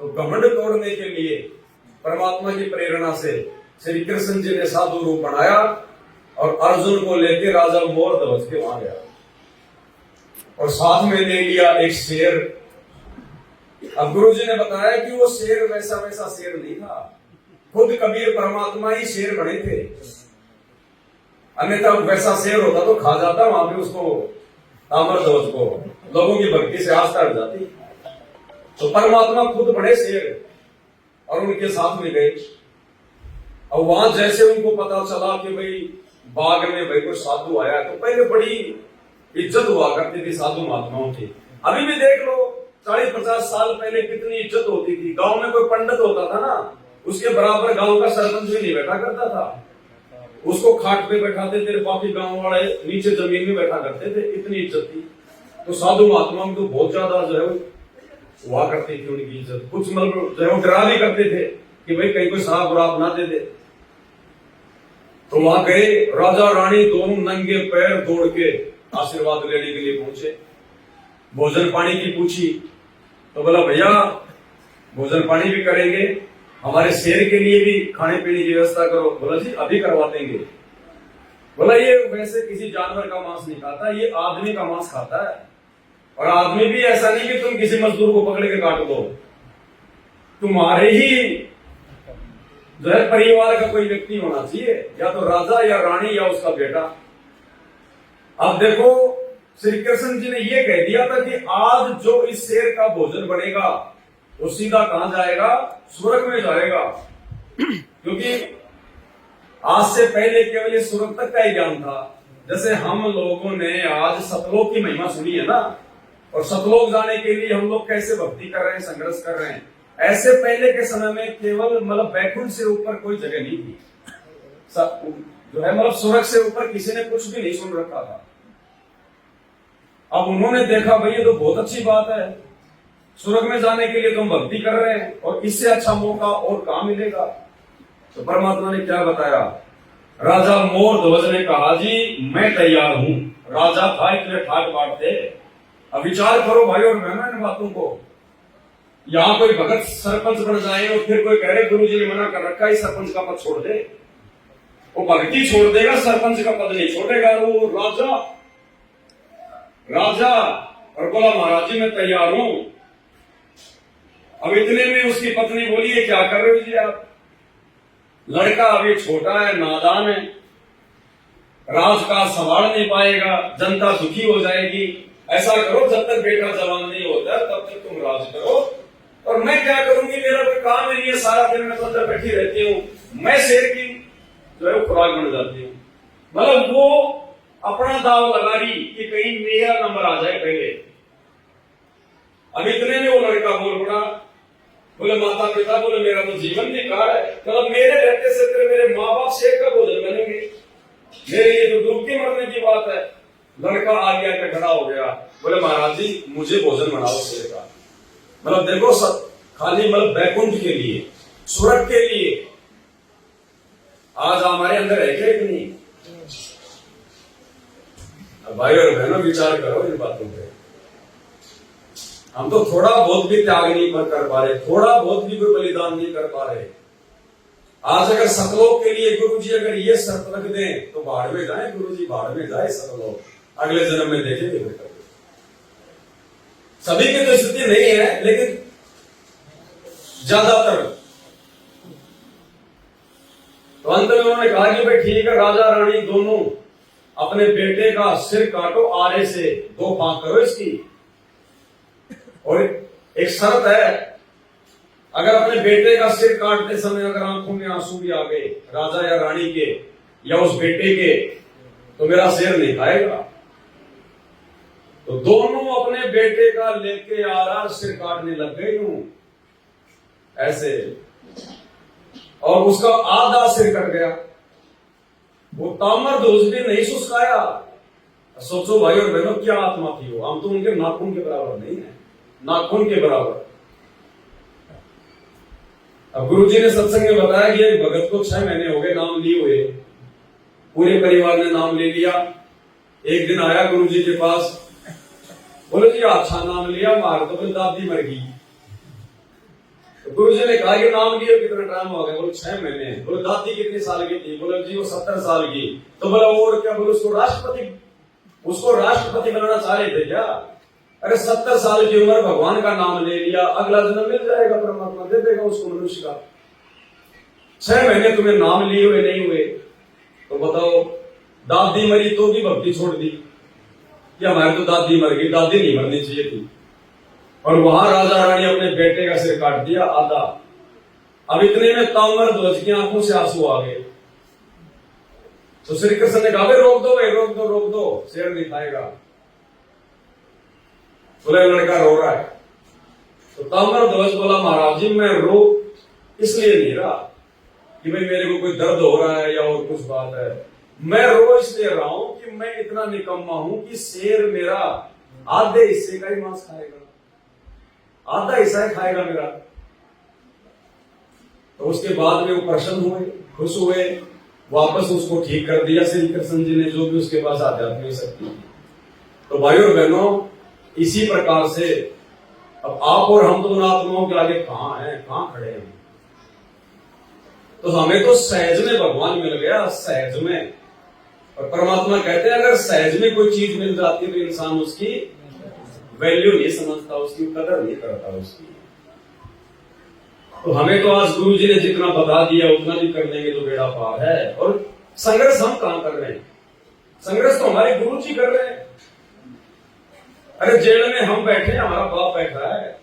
तो घमंड तोड़ने के लिए परमात्मा की प्रेरणा से श्री कृष्ण जी ने साधु रूप बनाया और अर्जुन को लेकर राजा मोर ध्वज के वहां गया और साथ में ले लिया एक शेर। अब गुरु जी ने बताया कि वो शेर वैसा वैसा शेर नहीं था, खुद कबीर परमात्मा ही शेर बने थे, अन्यथा वैसा शेर होता तो खा जाता वहां पे उसको, ताम्र ध्वज को, लोगों की भक्ति से आस्था हट जाती। तो परमात्मा खुद बड़े शेर और उनके साथ में गए। और वहां जैसे उनको पता चला कि भाई बाग में भाई कोई साधु आया, तो पहले बड़ी इज्जत हुआ करती थी साधु महात्माओं की। अभी भी देख लो 40-50 साल पहले कितनी इज्जत होती थी। गांव में कोई पंडित होता था ना, उसके बराबर गांव का सरपंच भी नहीं बैठा करता था, उसको खाट पे बैठाते थे, बाकी गांव वाले नीचे जमीन में बैठा करते थे, इतनी इज्जत थी। तो साधु महात्माओं को बहुत ज्यादा जो है हुआ करती थी उनकी इज्जत। कुछ मतलब जो है डरा भी करते थे कि भाई कहीं कोई साहब बुराब ना दे दे। तो वहां गए, राजा रानी दोनों नंगे पैर दौड़ के आशीर्वाद लेने के लिए पहुंचे। भोजन पानी की पूछी तो बोला भैया भोजन पानी भी करेंगे, हमारे शेर के लिए भी खाने पीने की व्यवस्था करो। बोला जी अभी करवा देंगे। बोला ये वैसे किसी जानवर का मांस नहीं खाता, ये आदमी का मांस खाता है, और आदमी भी ऐसा नहीं कि तुम किसी मजदूर को पकड़ के काट दो, तुम्हारे ही जो है परिवार का कोई व्यक्ति होना चाहिए, या तो राजा या रानी या उसका बेटा। अब देखो श्री कृष्ण जी ने ये कह दिया था कि आज जो इस शेर का भोजन बनेगा वो सीधा कहां जाएगा? स्वर्ग में जाएगा। क्योंकि आज से पहले केवल स्वर्ग तक का ही ज्ञान था। जैसे हम लोगों ने आज सतलोक की महिमा सुनी है ना, और सतलोक जाने के लिए हम लोग कैसे भक्ति कर रहे हैं, संघर्ष कर रहे हैं, ऐसे पहले के समय में केवल मतलब बैकुंठ से ऊपर कोई जगह नहीं थी। जो है मतलब स्वर्ग से ऊपर किसी ने कुछ भी नहीं सुन रखा था। अब उन्होंने देखा भाई ये तो बहुत अच्छी बात है, स्वर्ग में जाने के लिए तो हम भक्ति कर रहे हैं, और इससे अच्छा मौका और कहां मिलेगा। तो परमात्मा ने क्या बताया? राजा मोर ध्वज ने कहा जी मैं तैयार हूं। राजा था, इतने ठाट बाट थे। अब विचार करो भाई और बहनों इन बातों को। यहां कोई भगत सरपंच बन जाए और फिर कोई कह रहे गुरु जी ने मना कर रखा है सरपंच का पद छोड़ दे, वो भक्ति छोड़ देगा, सरपंच का पद नहीं छोड़ेगा। वो राजा और बोला महाराज जी मैं तैयार हूं। अब इतने में उसकी पत्नी बोली है क्या कर रहे हो जी आप? लड़का अभी छोटा है, नादान है, राज का संभाल नहीं पाएगा, जनता दुखी हो जाएगी। ऐसा करो जब तक बेटा जवान नहीं होता तब तक तुम राज करो, और मैं क्या करूंगी, मेरा कोई काम नहीं है, सारा दिन मैं तो अंदर बैठी रहती हूँ, मैं शेर की जो है खुराक बन जाती हूँ। मतलब वो अपना दाव लगा रही कि कहीं मेरा नंबर आ जाए पहले। अब इतने में वो लड़का बोल पड़ा, बोले माता पिता, बोले मेरा तो जीवन बेकार है, मतलब मेरे रहते से तेरे मेरे माँ बाप शेर का भोजन बनेंगे, मेरे लिए तो डूब के मरने की बात है। लड़का आ गया के खड़ा हो गया, बोले महाराज जी मुझे भोजन बनाओ शेर का। मतलब देखो सब खाली मतलब बैकुंठ के लिए स्वर्ग के लिए। आज हमारे अंदर है क्या इतनी? भाई और बहनों विचार करो इन बातों पे। हम तो थोड़ा बहुत भी त्याग नहीं कर पा रहे, थोड़ा बहुत भी कोई बलिदान नहीं कर पा रहे। आज अगर सतलोक के लिए गुरु जी अगर ये शर्त रख दें तो भाड़ में जाए, गुरु जी भाड़ में जाए सतलोक, अगले जन्म में देखेंगे बेटा। सभी की तो स्थिति नहीं है, लेकिन ज्यादातर। तो अंत में उन्होंने कहा कि भाई ठीक है, राजा रानी दोनों अपने बेटे का सिर काटो आरे से, 2 फांक करो इसकी, और एक शर्त है, अगर अपने बेटे का सिर काटते समय अगर आंखों में आंसू भी आ गए राजा या रानी के या उस बेटे के, तो मेरा सिर नहीं खाएगा। तो दोनों अपने बेटे का लेके आ रहा, सिर काटने लग गए यूं ऐसे, और उसका आधा सिर कट गया। वो तामर ध्वज भी नहीं सुस्काया। सोचो भाई और बहनों, क्या आत्मा थी वो। हम तो उनके नाखून के बराबर नहीं है, नाखून के बराबर। अब गुरु जी ने सत्संग में बताया कि एक भगत को 6 महीने हो गए नाम लिए हुए, पूरे परिवार ने नाम ले लिया। एक दिन आया गुरु जी के पास, बोले जी अच्छा नाम लिया, मार तो दादी मर गई। तो गुरु जी ने कहा कि नाम लिए कितना टाइम हो गया? बोले 6 महीने। बोले दादी कितने साल की थी? बोले जी वो 70 साल की। तो बोला और क्या? बोले उसको राष्ट्रपति बनाना चाह रहे थे क्या? अरे 70 साल की उम्र, भगवान का नाम ले लिया, अगला जन्म मिल जाएगा, परमात्मा दे देगा उसको मनुष्य का। 6 महीने तुम्हें नाम लिए हुए नहीं हुए, तो बताओ दादी मरी तो भी भक्ति छोड़ दी कि हमारी तो दादी मर गई, दादी नहीं मरनी चाहिए थी। और वहां राजा रानी अपने बेटे का सिर काट दिया आधा। अब इतने में ताम्र ध्वज की आंखों से आंसू आ गए। तो श्री कृष्ण ने कहा रोक दो भाई, रोक दो, रोक दो, शेर नहीं खाएगा। बोले लड़का रो रहा है। तो ताम्र ध्वज बोला महाराज जी मैं रो इसलिए नहीं रहा कि भाई मेरे को कोई दर्द हो रहा है या और कुछ बात है, मैं रो इसलिए रहा हूं कि मैं इतना निकम्मा हूं कि शेर मेरा आधे हिस्से का ही मांस खाएगा, आधा हिस्सा ही खाएगा मेरा। तो उसके बाद में वो प्रसन्न हुए, खुश हुए, वापस उसको ठीक कर दिया श्री कृष्ण जी ने, जो भी उसके पास आध्यात्मिक शक्ति थी। तो भाइयों और बहनों, इसी प्रकार से अब आप और हम तो उन आत्माओं के आगे कहां हैं, कहां खड़े हैं। तो हमें तो सहज में भगवान मिल गया, सहज में। और परमात्मा कहते हैं अगर सहज में कोई चीज मिल जाती है तो इंसान उसकी वैल्यू नहीं समझता, उसकी कदर नहीं करता उसकी। तो हमें तो आज गुरु जी ने जितना बता दिया उतना भी कर लेंगे तो बेड़ा पार है। और संघर्ष हम कहां कर रहे हैं? संघर्ष तो हमारे गुरु जी कर रहे हैं। अरे जेल में हम बैठे हैं, हमारा बाप बैठा है।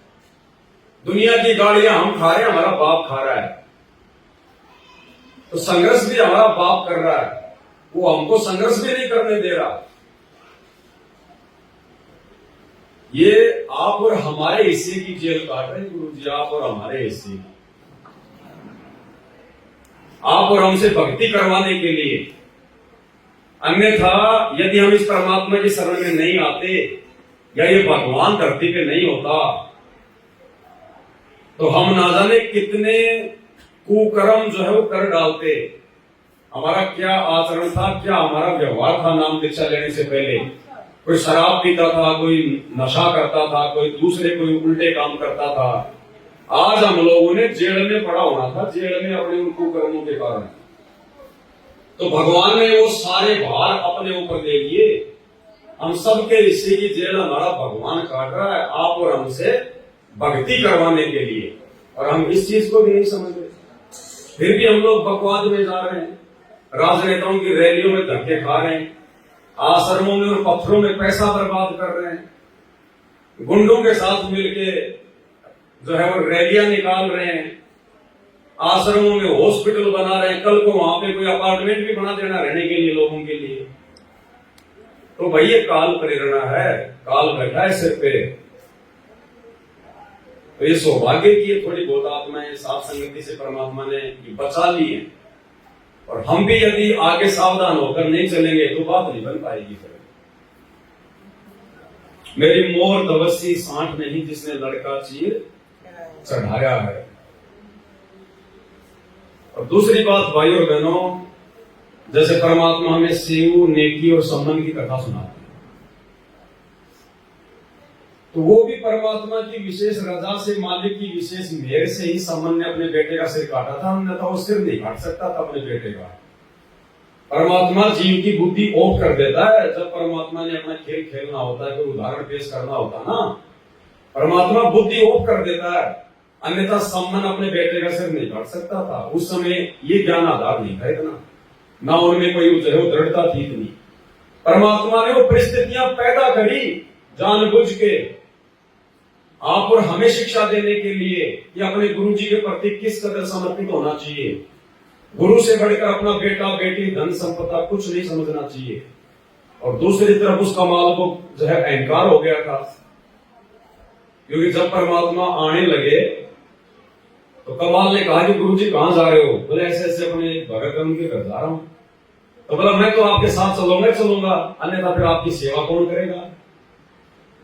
दुनिया की गाड़ियां हम खा रहे हैं, हमारा बाप खा रहा है। तो संघर्ष भी हमारा बाप कर रहा है, वो हमको संघर्ष भी नहीं करने दे रहा। ये आप और हमारे हिस्से की जेल काट रहे हैं गुरु जी, आप और हमारे हिस्से की, आप और हमसे भक्ति करवाने के लिए। अन्यथा यदि हम इस परमात्मा की शरण में नहीं आते या ये भगवान धरती पे नहीं होता तो हम ना जाने कितने कुकर्म जो है वो कर डालते। हमारा क्या आचरण था, क्या हमारा व्यवहार था नाम दीक्षा लेने से पहले। कोई शराब पीता था, कोई नशा करता था, कोई दूसरे कोई उल्टे काम करता था। आज हम लोगों ने जेल में पड़ा होना था, जेल में अपने उन कुकर्मों के कारण। तो भगवान ने वो सारे भार अपने ऊपर ले लिए। हम सबके हिस्से की जेल हमारा भगवान काट रहा है, आप और हमसे भक्ति करवाने के लिए। और हम इस चीज को भी नहीं समझ रहे, फिर भी हम लोग बकवाद में जा रहे हैं, राजनेताओं की रैलियों में धक्के खा रहे हैं, आश्रमों में और पत्थरों में पैसा बर्बाद कर रहे हैं, गुंडों के साथ मिलके जो है वो रैलियां निकाल रहे हैं, आश्रमों में हॉस्पिटल बना रहे हैं, कल को वहां पे कोई अपार्टमेंट भी बना देना रहने के लिए लोगों के लिए। तो भाई ये काल प्रेरणा है, काल बैठा है सिर पे। तो ये सौभाग्य की थोड़ी बहुत आत्माएं साथ संगति से परमात्मा ने बचा ली है। और हम भी यदि आगे सावधान होकर नहीं चलेंगे तो बात नहीं बन पाएगी। फिर मेरी मोर तवस्सी सांठ नहीं जिसने लड़का चीर चढ़ाया है। और दूसरी बात भाई और बहनों, जैसे परमात्मा हमें सेव, नेकी और सम्मान की कथा सुनाते हैं, तो वो भी परमात्मा की विशेष रजा से, मालिक की विशेष मेहर से ही सम्मान ने अपने बेटे का सिर काटा था, अन्यथा वो सिर नहीं काट सकता था अपने बेटे का। परमात्मा जीव की बुद्धि ऑफ कर देता है जब परमात्मा ने अपना खेल खेलना होता है, कोई उदाहरण पेश करना होता है ना, परमात्मा बुद्धि ऑफ कर देता है, अन्यथा सम्मान अपने बेटे का सिर नहीं काट सकता था। उस समय ये ज्ञान आधार नहीं था इतना, ना उनमें कोई जो है दृढ़ता थी इतनी। परमात्मा ने वो परिस्थितियां पैदा करी जानबूझ के आप और हमें शिक्षा देने के लिए कि अपने गुरु जी के प्रति किस कदर समर्पित होना चाहिए। गुरु से बढ़कर अपना बेटा, बेटी, धन संपदा कुछ नहीं समझना चाहिए। और दूसरी तरफ उस कमाल को जो है अहंकार हो गया था, क्योंकि जब परमात्मा आने लगे तो कमाल ने कहा कि गुरु जी कहां जा रहे हो? बोले ऐसे ऐसे अपने भगत उनके घर जा रहा हूं। तो बोला मैं तो आपके साथ चलूंगा, अन्यथा फिर आपकी सेवा कौन करेगा?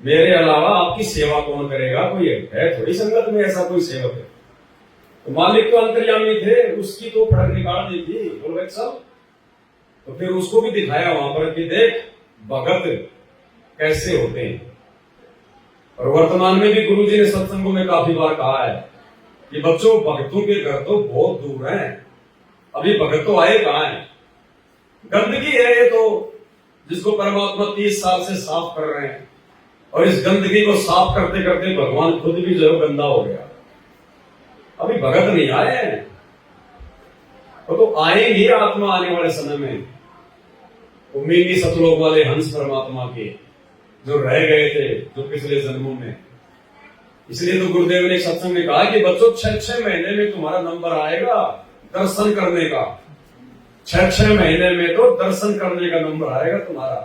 मेरे अलावा आपकी सेवा कौन करेगा? कोई है थोड़ी संगत में ऐसा कोई सेवक है। तो मालिक तो अंतर्यामी थे, उसकी तो फड़क निकाल दी थी, बोल चल। तो फिर उसको भी दिखाया वहां पर कि देख भगत कैसे होते हैं। और वर्तमान में भी गुरुजी ने सत्संगों में काफी बार कहा है कि बच्चों भक्तों के घर तो बहुत दूर हैं, अभी भगत तो आए कहां है? गंदगी है ये तो, जिसको परमात्मा 30 साल से साफ कर रहे हैं, और इस गंदगी को साफ करते करते भगवान खुद भी जो गंदा हो गया। अभी भगत नहीं आए हैं, वो तो आएंगे आत्मा आने वाले समय में। उम्मीदी सतलोक वाले हंस परमात्मा के जो रह गए थे जो पिछले जन्मों में। इसलिए तो गुरुदेव ने सत्संग में कहा कि बच्चों 6-6 महीने में तुम्हारा नंबर आएगा दर्शन करने का। 6-6 महीने में तो दर्शन करने का नंबर आएगा तुम्हारा।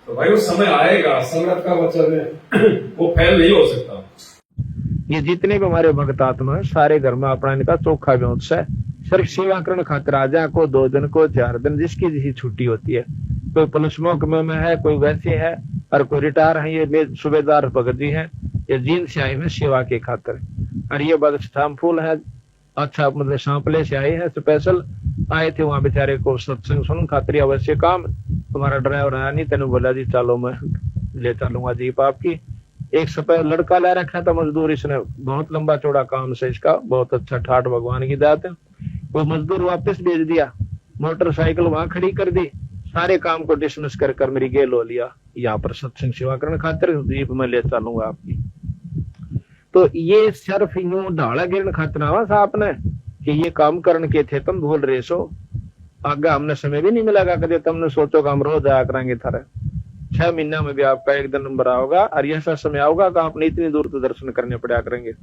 तो भाई वो समय आएगा, समर्थ का वचन है, वो फैल नहीं हो सकता। ये जितने भी हमारे भक्त आत्मा है सारे घर में अपना इनका चोखा व्यवस्था है। सिर्फ सेवा करण खातिर आ जाए, को 2 दिन को 4 दिन जिसकी जिसकी छुट्टी होती है। कोई पुलिस महकमे में है, कोई वैसे है, और कोई रिटायर है। ये सूबेदार भगत जी है, ये जींद से आए हैं सेवा के खातिर। और ये बदस्ताम फूल है, अच्छा मतलब सांपले से आए हैं, स्पेशल आए थे वहां बेचारे को सत्संग सुन खातिर। अवश्य काम तुम्हारा ड्राइवर आया नहीं, तेने बोला जी चलो मैं ले चलूंगा जीप आपकी। एक सफेद लड़का ले रखा था मजदूर, इसने बहुत लंबा चौड़ा काम से इसका, बहुत अच्छा ठाठ भगवान की दात है। वो मजदूर वापस भेज दिया, मोटरसाइकिल वहां खड़ी कर दी, सारे काम को डिसमिस कर मेरी गेल हो लिया, यहाँ पर सत्संग सेवा करने खातिर जीप में ले चलूंगा आपकी। तो ये सिर्फ यूं ढाला गिरन खातिर आवा साहब ने कि ये काम करने के थे, तुम भूल रहे सो। आगे हमने समय भी नहीं मिलेगा, कदे तुमने सोचो कि हम रोज आया करेंगे थारे। 6 महीना में भी आपका एक दिन नंबर आओगा, और ऐसा समय आओगा कि आपने इतनी दूर तो दर्शन करने पड़ा करेंगे।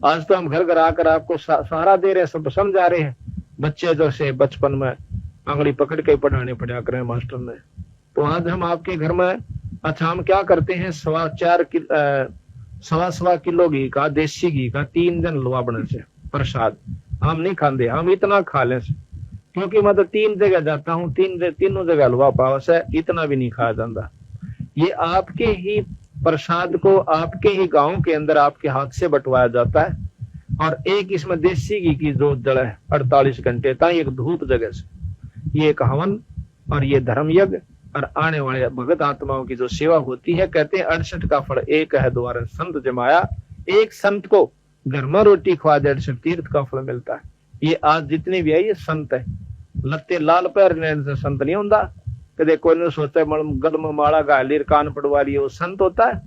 आज तो हम घर घर आकर आपको सहारा दे रहे हैं, सब समझा रहे हैं। बच्चे जो से बचपन में आंगली पकड़ के पढ़ाने पड़ा करें मास्टर ने। तो आज हम आपके घर में, अच्छा हम क्या करते हैं, 1.25 किलो घी का, देसी घी का 3 दिन हलवा बने से प्रसाद हम नहीं खाते, हम इतना खा ले से, क्योंकि मैं तो 3 जगह जाता हूँ, तीनों जगह हलवा पाव से, इतना भी नहीं खाया जाता। ये आपके ही प्रसाद को आपके ही गांव के अंदर आपके हाथ से बंटवाया जाता है। और एक इसमें देसी घी की जोत जड़ है 48 घंटे तक, एक धूप जगह से, ये एक हवन और ये धर्म यज्ञ, और आने वाले भगत आत्माओं की जो सेवा होती है। कहते हैं 68 का फल एक है, द्वारा संत जमाया। एक संत को घर में रोटी खवा दे 68 तीर्थ का फल मिलता है। ये आज जितने भी है ये संत है, लत्ते लाल पैर से संत नहीं होता। कदे कोई ने सोचा गल में माला गालीर कान पड़वा लिए वो संत होता है?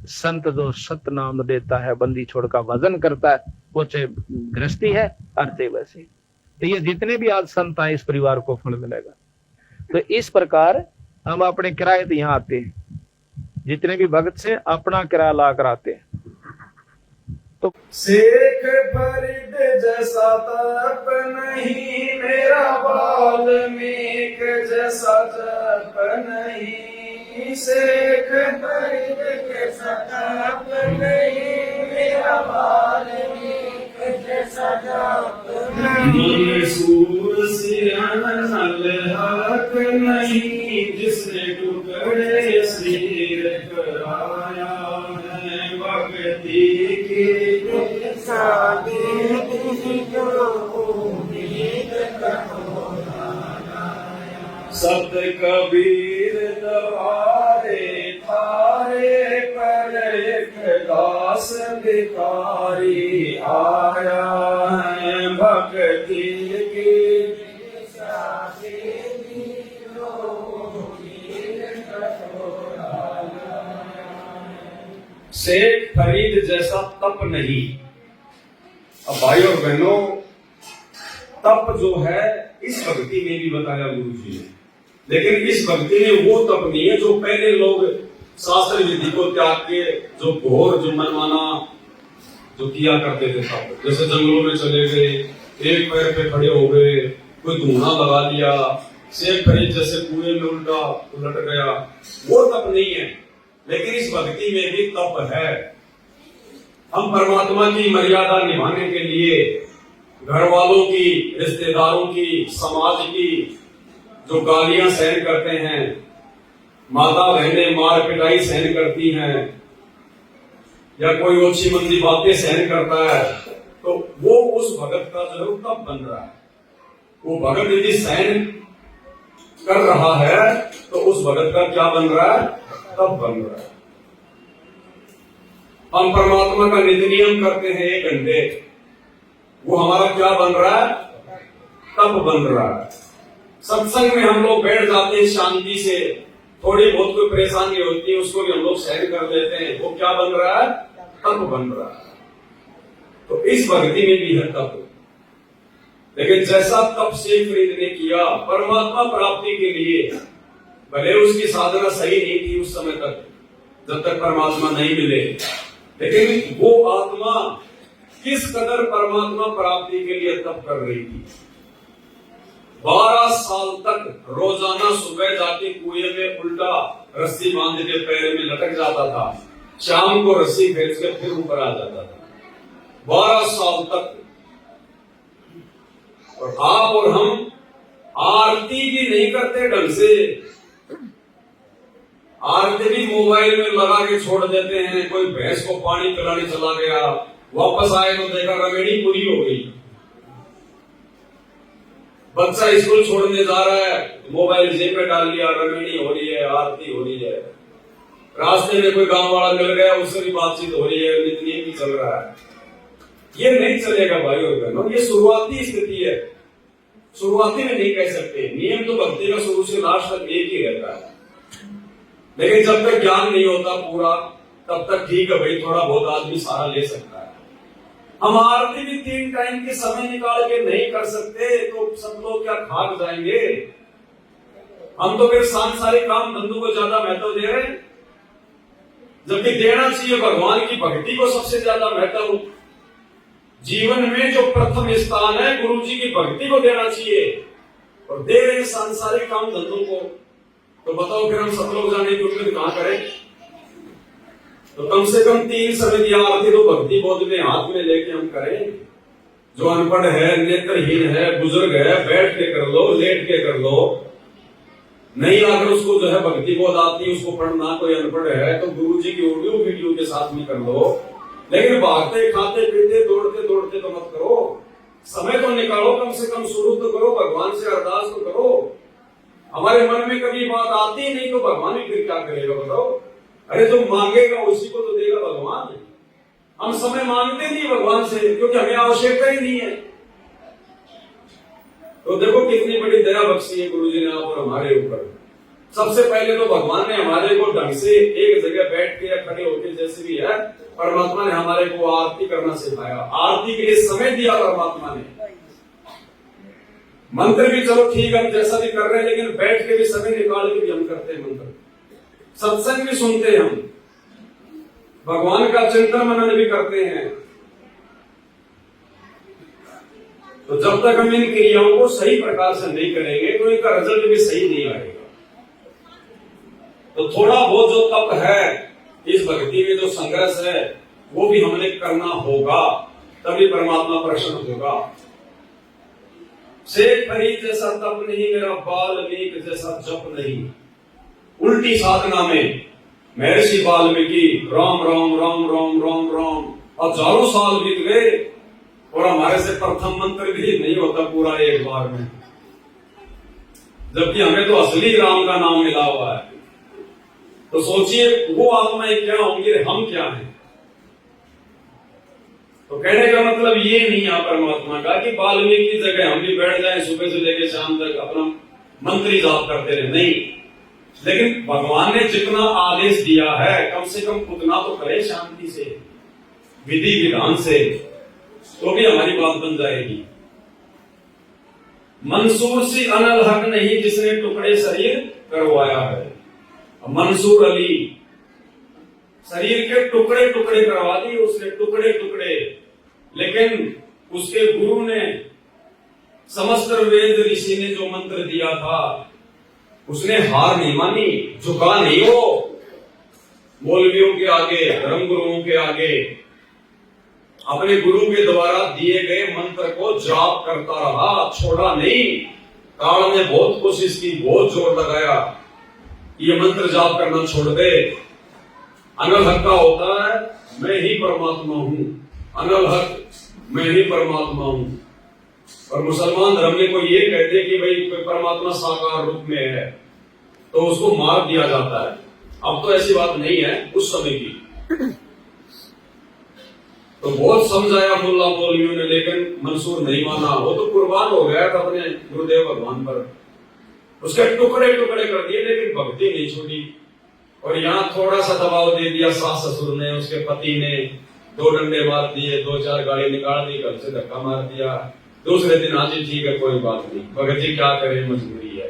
संत जो सत नाम देता है, बंदी छोड़ का भजन करता है, वो चाहे गृहस्थी है अर्थे वैसे। तो ये जितने भी आज संत आए इस परिवार को फल मिलेगा। तो इस प्रकार हम अपने किराए तो यहाँ आते हैं, जितने भी भगत से अपना किराया ला कर आते हैं। तो शेख फरीद जैसा तप नहीं, मेरा वाल्मीक जैसा जप नहीं। शेख फरीद जैसा तप नहीं, मेरा वाल्मीक जैसा जप नहीं। मंसूर सियान हक नहीं, जिसने टुकड़े सिर कराया है। भक्ति की शादी सत कबीर द्वारे थारे पर एक दास भिखारी आया है भक्ति की शेख फरीद जैसा तप नहीं। अब भाई और बहनों, तप जो है इस भक्ति में भी बताया गुरु जी ने, लेकिन इस भक्ति में वो तप नहीं है जो पहले लोग शास्त्र विधि को त्याग के जो घोर जो मनमाना जो किया करते थे तप, जैसे जंगलों में चले गए, एक पैर पे खड़े हो गए, कोई धूना लगा लिया, शेख फरीद जैसे कुएं में उलट गया, वो तप नहीं है। लेकिन इस भक्ति में भी तप है। हम परमात्मा की मर्यादा निभाने के लिए घर वालों की, रिश्तेदारों की, समाज की जो गालियां सहन करते हैं, माता बहनें मार पिटाई सहन करती हैं, या कोई ओछी मंदी बातें सहन करता है, तो वो उस भगत का जो है तप बन रहा है। वो भगत यदि सहन कर रहा है तो उस भगत का क्या बन रहा है? तप बन रहा है। हम परमात्मा का नित्य नियम करते हैं 1 घंटे, वो हमारा क्या बन रहा है? तप बन रहा है। सत्संग में हम लोग बैठ जाते हैं शांति से, थोड़ी बहुत कोई परेशानी होती है उसको भी हम लोग सहन कर लेते हैं, वो क्या बन रहा है? तप बन रहा है। तो इस भक्ति में भी है तप। लेकिन जैसा तप शेख फरीद ने किया परमात्मा प्राप्ति के लिए, भले उसकी साधना सही नहीं थी उस समय तक, जब तक परमात्मा नहीं मिले, लेकिन वो आत्मा किस कदर परमात्मा प्राप्ति के लिए तप कर रही थी। 12 साल तक रोजाना सुबह जाके कुएं में उल्टा रस्सी बांध के पैर में लटक जाता था, शाम को रस्सी खींच के फिर ऊपर आ जाता था। 12 साल तक। और आप और हम आरती भी नहीं करते ढंग से, आरती भी मोबाइल में लगा के छोड़ देते हैं। कोई भैंस को पानी पिलाने चला गया, वापस आए तो देखा रमेड़ी पूरी हो गई। बच्चा स्कूल छोड़ने जा रहा है, मोबाइल जेब में डाल लिया, रमेड़ी हो रही है, आरती हो रही है। रास्ते में कोई गांव वाला मिल गया, उससे भी बातचीत हो रही है, नित्य भी चल रहा है। ये नहीं चलेगा भाई और बहनों, ये शुरुआती स्थिति है। शुरुआती में नहीं कह सकते, नियम तो भक्ति का शुरू से लास्ट तक एक ही रहता है। लेकिन जब तक ज्ञान नहीं होता पूरा, तब तक ठीक है भाई, थोड़ा बहुत आदमी सहारा ले सकता है। हम आरती भी 3 टाइम के समय निकाल के नहीं कर सकते तो सब लोग क्या खाक जाएंगे। हम तो फिर सांसारिक काम धंधों को ज्यादा महत्व दे रहे हैं, जबकि देना चाहिए भगवान की भक्ति को सबसे ज्यादा महत्व। जीवन में जो प्रथम स्थान है गुरु जी की भक्ति को देना चाहिए, और दे रहे सांसारिक काम धंधों को। तो बताओ फिर हम सब लोग जाने की उम्मीद कहां करें? तो कम से कम 3 समय की आरती तो भक्ति बोध में हाथ में लेके हम करें। जो अनपढ़ है, नेत्रहीन है, बुजुर्ग है, बैठ के कर लो, लेट के कर लो। नहीं अगर उसको जो है भक्ति बोध आती, उसको पढ़ना, कोई अनपढ़ है तो गुरु जी की ऑडियो वीडियो के साथ में कर लो। लेकिन भागते खाते पीते दौड़ते दौड़ते तो मत करो। समय तो निकालो, कम से कम शुरू तो करो, भगवान से अरदास तो करो। हमारे मन में कभी बात आती ही नहीं तो भगवान ही फिर क्या करेगा बताओ? अरे जो मांगेगा उसी को तो देगा भगवान। हम समय मांगते नहीं भगवान से, क्योंकि हमें आवश्यकता ही नहीं है। तो देखो कितनी बड़ी दया बख्शी है गुरु जी ने आप और हमारे ऊपर। सबसे पहले तो भगवान ने हमारे को ढंग से एक जगह बैठ के या खड़े होकर, जैसे भी है, परमात्मा ने हमारे को आरती करना सिखाया। आरती के लिए समय दिया परमात्मा ने। मंत्र भी चलो ठीक हम जैसा भी कर रहे हैं, लेकिन बैठ के भी समय निकाल के भी हम करते हैं मंत्र। सत्संग भी सुनते हैं हम, भगवान का चिंतन मनन भी करते हैं। तो जब तक हम इन क्रियाओं को सही प्रकार से नहीं करेंगे तो इनका रिजल्ट भी सही नहीं आएगा। तो थोड़ा बहुत जो तप है, इस भक्ति में जो संघर्ष है, वो भी हमने करना होगा, तभी परमात्मा प्रसन्न होगा। शेख फरीद जैसा तप नहीं, मेरा वाल्मीकि जैसा जप नहीं। उल्टी साधना में महर्षि वाल्मीकि राम राम राम राम राम राम हजारों साल बीत गए और हमारे से प्रथम मंत्र भी नहीं होता पूरा एक बार में। जबकि हमें तो असली राम का नाम मिला हुआ है। तो सोचिए वो आत्माएं क्या होंगी, हम क्या हैं। तो कहने का मतलब ये नहीं है परमात्मा का कि वाल्मीकि की जगह हम भी बैठ जाएं सुबह से लेकर शाम तक अपना मंत्री जाप करते रहे, नहीं। लेकिन भगवान ने जितना आदेश दिया है कम से कम उतना तो करे शांति से, विधि विधान से, तो भी हमारी बात बन जाएगी। मंसूर सी अनल हक नहीं जिसने टुकड़े शरीर करवाया है। मंसूर अली शरीर के टुकड़े टुकड़े करवा दिए उसने, टुकड़े टुकड़े। लेकिन उसके गुरु ने समस्त वेद ऋषि ने जो मंत्र दिया था उसने हार नहीं मानी, झुका नहीं। वो मौलवियों के आगे, धर्म गुरुओं के आगे अपने गुरु के द्वारा दिए गए मंत्र को जाप करता रहा, छोड़ा नहीं। काल ने बहुत कोशिश की, बहुत जोर लगाया, ये मंत्र जाप करना छोड़ दे। अनल हक का होता है मैं ही परमात्मा हूं, अनल हक मैं ही परमात्मा हूं। और मुसलमान धर्म में कोई ये कहते कि भाई परमात्मा साकार रूप में है तो उसको मार दिया जाता है। अब तो ऐसी बात नहीं है, उस समय की तो बहुत समझाया मुल्ला मौलवियों ने, लेकिन मंसूर नहीं माना। वो तो कुर्बान हो गया था अपने गुरुदेव भगवान पर, उसके टुकड़े टुकड़े कर दिए, लेकिन भक्ति नहीं छोड़ी। और यहाँ थोड़ा सा दबाव दे दिया सास ससुर ने, उसके पति ने 2 डंडे मार दिए, 2-4 गाड़ी निकाल दी, घर से धक्का मार दिया। दूसरे दिन आज ठीक है कोई बात नहीं, भगत जी क्या करें मजबूरी है।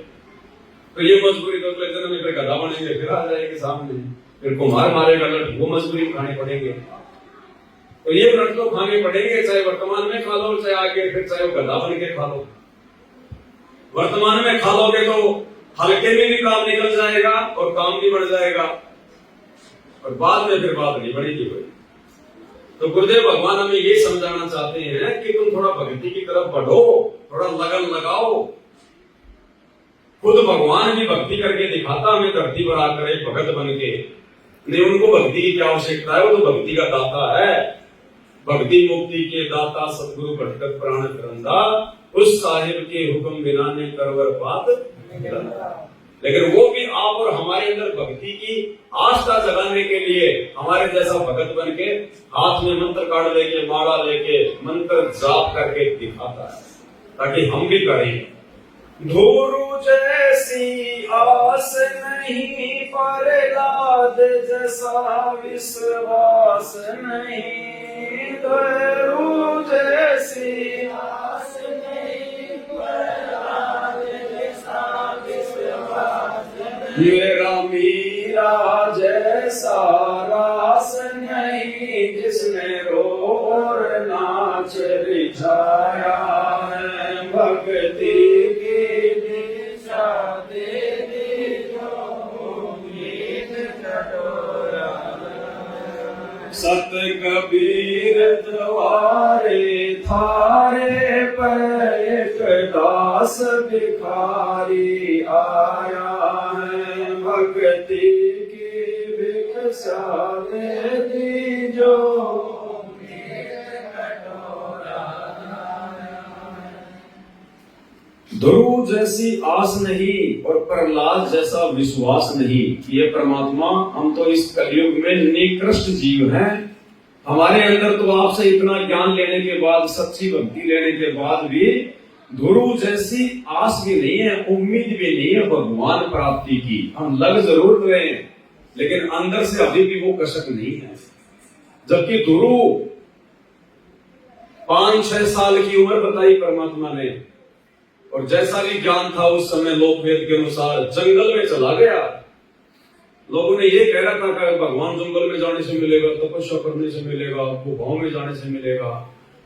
तो ये मजबूरी तो अगले जन्म में फिर गधा बनेंगे, फिर आ जाएंगे सामने, फिर कुम्हार मारेगा लट, वो मजबूरी खाने पड़ेंगे। तो ये व्रत तो खाने पड़ेंगे, चाहे वर्तमान में खा लो, चाहे आगे फिर चाहे गधा बन के खा लो। वर्तमान में खा लोगे तो हल्के में भी काम निकल जाएगा और काम भी बढ़ जाएगा, और बाद में फिर बात नहीं बढ़ेगी कोई। तो गुरुदेव भगवान हमें ये समझाना चाहते हैं कि तुम थोड़ा भक्ति की तरफ बढ़ो, थोड़ा लगन लगाओ। खुद भगवान भी भक्ति करके दिखाता हमें धरती पर आकर एक भगत बन के। नहीं, उनको भक्ति की क्या आवश्यकता है, वो तो भक्ति का दाता है। भक्ति मुक्ति के दाता सतगुरु भटकत प्राण फिरंदा, उस साहिब के हुक्म बिना ने करवर बात। लेकिन वो भी आप और हमारे अंदर भक्ति की आस्था जगाने के लिए हमारे जैसा भगत बन के हाथ में मंत्र कार्ड लेके, माला लेके मंत्र जाप करके दिखाता है, ताकि हम भी करें। धुरु जैसी आस नहीं, प्रहलाद जैसा विश्वास नहीं। धुरु जैसी आस नहीं, प्रहलाद जैसा विश्वास नहीं। मेरा मीरा जैसा रास नहीं, जिसने रो और नाच रिझाया है। भक्ति सत कबीर द्वारे थारे पर एक दास भिखारी आया है। भक्ति की भिक्षा दे दी जो ध्रुव जैसी आस नहीं और प्रहलाद जैसा विश्वास नहीं। ये परमात्मा, हम तो इस कलयुग में निकृष्ट जीव हैं। हमारे अंदर तो आपसे इतना ज्ञान लेने के बाद, सच्ची भक्ति लेने के बाद भी ध्रुव जैसी आस भी नहीं है, उम्मीद भी नहीं है भगवान प्राप्ति की। हम लग जरूर रहे हैं, लेकिन अंदर से अभी भी वो कसक नहीं है। जबकि ध्रुव 5-6 साल की उम्र बताई परमात्मा ने, और जैसा भी ज्ञान था उस समय लोकवेद के अनुसार जंगल में चला गया। लोगों ने ये कह रखा कि भगवान जंगल में जाने से मिलेगा, तपस्या करने से मिलेगा, गुफाओं में जाने से मिलेगा।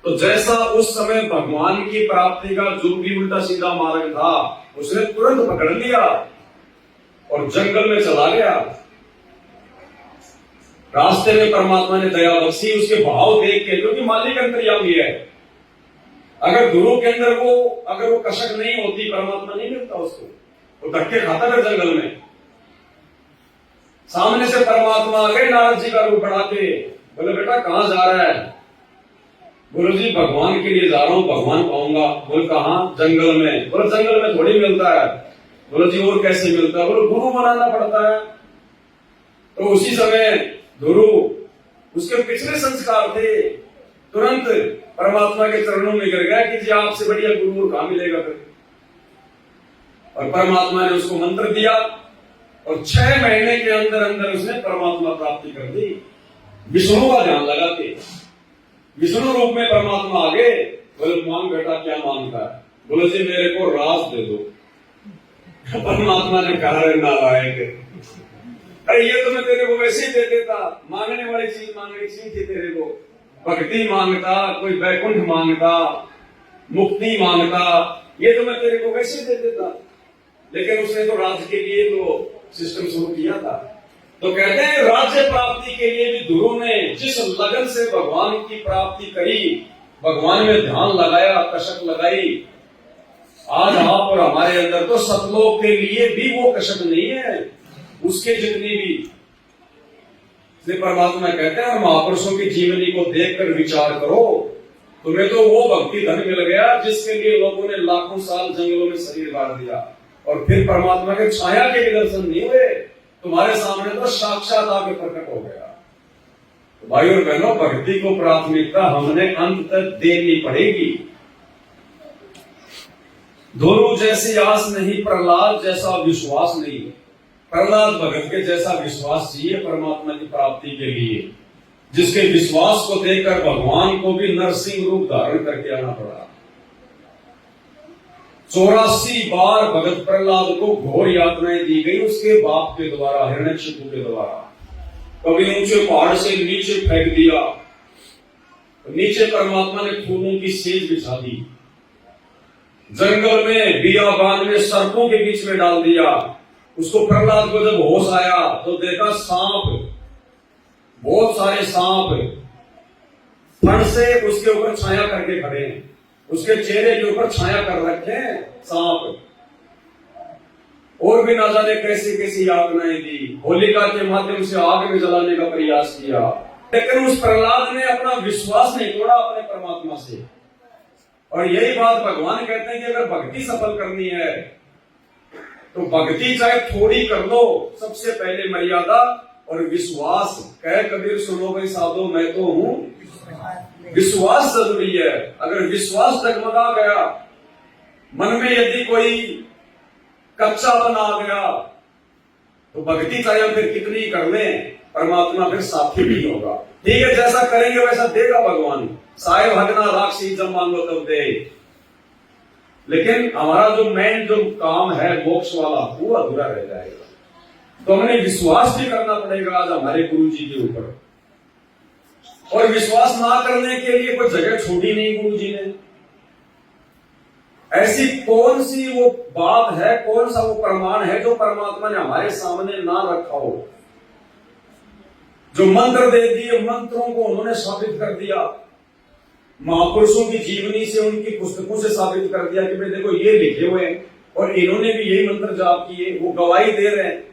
तो जैसा उस समय भगवान की प्राप्ति का जो भी उल्टा सीधा मार्ग था उसने तुरंत पकड़ लिया और जंगल में चला गया। रास्ते में परमात्मा ने दया बख्शी उसके भाव देख के, क्योंकि मालिक अंतर्यामी है। अगर गुरु के अंदर अगर वो कसक नहीं होती, परमात्मा नहीं मिलता उसको, वो धक्के खाता फिर जंगल में। सामने से परमात्मा आ गए नारद जी का रूप बढ़ा के, बोले बेटा कहां जा रहा है? गुरु जी भगवान के लिए जा रहा हूं, भगवान पाऊंगा। बोल कहां? जंगल में। बोले जंगल में थोड़ी मिलता है, बोलो जी और कैसे मिलता है? बोलो गुरु बनाना पड़ता है। तो उसी समय ध्रुव उसके पिछले संस्कार थे, तुरंत परमात्मा के चरणों में गिर गया कि जी आपसे बढ़िया गुरु और कहां मिलेगा फिर। और परमात्मा ने उसको मंत्र दिया और 6 महीने के अंदर अंदर उसने परमात्मा प्राप्ति कर दी। विष्णु का ध्यान लगा के विष्णु रूप में परमात्मा आ गए। बोले मांग बेटा क्या मांगता है? बोले जी मेरे को राज दे दो। परमात्मा ने कहा रे नालायक, अरे ये तो मैं तेरे को वैसे ही दे देता, मांगने वाली चीज मांगनी चाहिए थी तेरे को। भक्ति मांगता, कोई वैकुंठ मांगता, मुक्ति मांगता, ये तो मैं तेरे को वैसे ही दे देता। लेकिन उसने तो राज्य के लिए तो सिस्टम शुरू किया था। तो कहते हैं राज्य प्राप्ति के लिए भी ध्रुव ने जिस लगन से भगवान की प्राप्ति करी, भगवान में ध्यान लगाया, कसक लगाई, आज आप और हमारे अंदर तो सतलोक के लिए भी वो कसक नहीं है उसके जितनी भी। इसलिए परमात्मा कहते हैं महापुरुषों की जीवनी को देखकर विचार करो, तुम्हें तो वो भक्ति धन मिल गया जिसके लिए लोगों ने लाखों साल जंगलों में शरीर गाड़ दिया और फिर परमात्मा के छाया के भी दर्शन नहीं हुए, तुम्हारे सामने तो साक्षात आके प्रकट हो गया। तो भाई और बहनों, भक्ति को प्राथमिकता हमने अंत तक देनी पड़ेगी। ध्रुव जैसी आस नहीं, प्रहलाद जैसा विश्वास नहीं। प्रहलाद भगत के जैसा विश्वास चाहिए परमात्मा की प्राप्ति के लिए, जिसके विश्वास को देखकर भगवान को भी नरसिंह रूप धारण करके आना पड़ा। 84 बार भगत प्रहलाद को घोर यातनाएं दी गई उसके बाप के द्वारा, हिरण्यकशिपु के द्वारा। कभी ऊंचे पहाड़ से नीचे फेंक दिया, नीचे परमात्मा ने फूलों की सेज बिछा दी, जंगल में बियाबान में सर्पों के बीच में डाल दिया। उसको प्रहलाद को जब होश आया तो देखा सांप, बहुत सारे सांप फण से उसके ऊपर छाया करके खड़े हैं, उसके चेहरे के ऊपर छाया कर रखे हैं सांप। और भी ना जाने कैसी कैसी यातनाएं दी, होलिका के माध्यम से आग में जलाने का प्रयास किया, लेकिन उस प्रहलाद ने अपना विश्वास नहीं तोड़ा अपने परमात्मा से। और यही बात भगवान कहते हैं कि अगर भक्ति सफल करनी है तो भक्ति चाहे थोड़ी कर लो, सबसे पहले मर्यादा और विश्वास। कह कबीर सुनो भाई साधो मैं तो हूं, विश्वास जरूरी है। अगर विश्वास डगमगा गया, मन में यदि कोई कच्चापन आ गया, तो भक्ति चाहे फिर कितनी कर लें, परमात्मा फिर साथी नहीं होगा। ठीक है, जैसा करेंगे वैसा देगा भगवान। साहेब हगना राक्षी जब मांगो तब दे। लेकिन हमारा जो मेन जो काम है मोक्ष वाला, वो अधूरा रह जाएगा। तो हमें विश्वास भी करना पड़ेगा आज हमारे गुरु जी के ऊपर। और विश्वास ना करने के लिए कोई जगह छोड़ी नहीं गुरु जी ने। ऐसी कौन सी वो बात है, कौन सा वो प्रमाण है जो परमात्मा ने हमारे सामने ना रखा हो। जो मंत्र दे दिए, मंत्रों को उन्होंने साबित कर दिया, महापुरुषों की जीवनी से, उनकी पुस्तकों से साबित कर दिया कि भाई देखो ये लिखे हुए हैं और इन्होंने भी यही मंत्र जाप किए, वो गवाही दे रहे हैं।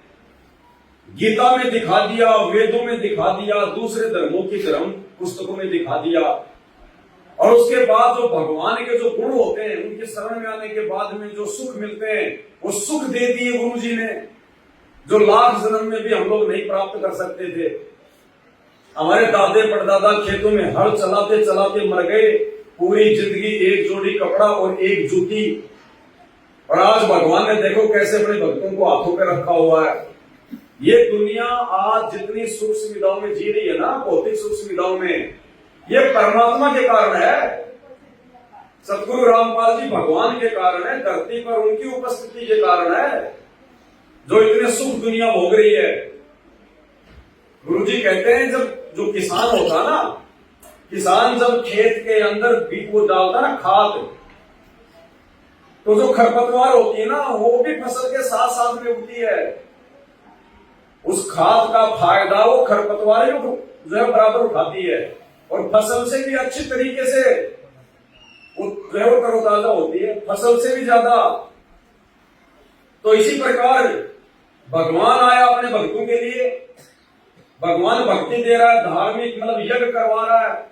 गीता में दिखा दिया, वेदों में दिखा दिया, दूसरे धर्मों की धर्म पुस्तकों में दिखा दिया। और उसके बाद जो भगवान के जो गुण होते हैं, उनके शरण में आने के बाद में जो सुख मिलते हैं, वो सुख दे दिए गुरु जी ने, जो लाख जन्म में भी हम लोग नहीं प्राप्त कर सकते थे। हमारे दादे परदादा खेतों में हल चलाते चलाते मर गए, पूरी जिंदगी एक जोड़ी कपड़ा और एक जूती। और आज भगवान ने देखो कैसे अपने भक्तों को हाथों पे रखा हुआ है। ये दुनिया आज जितनी सुख सुविधाओं में जी रही है ना, भौतिक सुख सुविधाओं में, ये परमात्मा के कारण है। सतगुरु रामपाल जी भगवान के कारण है, धरती पर उनकी उपस्थिति के कारण है जो इतने सुख दुनिया भोग रही है। गुरु जी कहते हैं जब जो किसान होता ना, किसान जब खेत के अंदर बीज वो डालता ना खाद, तो जो खरपतवार होती है ना, वो भी फसल के साथ साथ में उगती है। उस खाद का फायदा वो खरपतवार जो है बराबर उठाती है और फसल से भी अच्छी तरीके से वो तरोताजा होती है, फसल से भी ज्यादा। तो इसी प्रकार भगवान आया अपने भक्तों के लिए, भगवान भक्ति दे रहा है, धार्मिक मतलब यज्ञ करवा रहा है।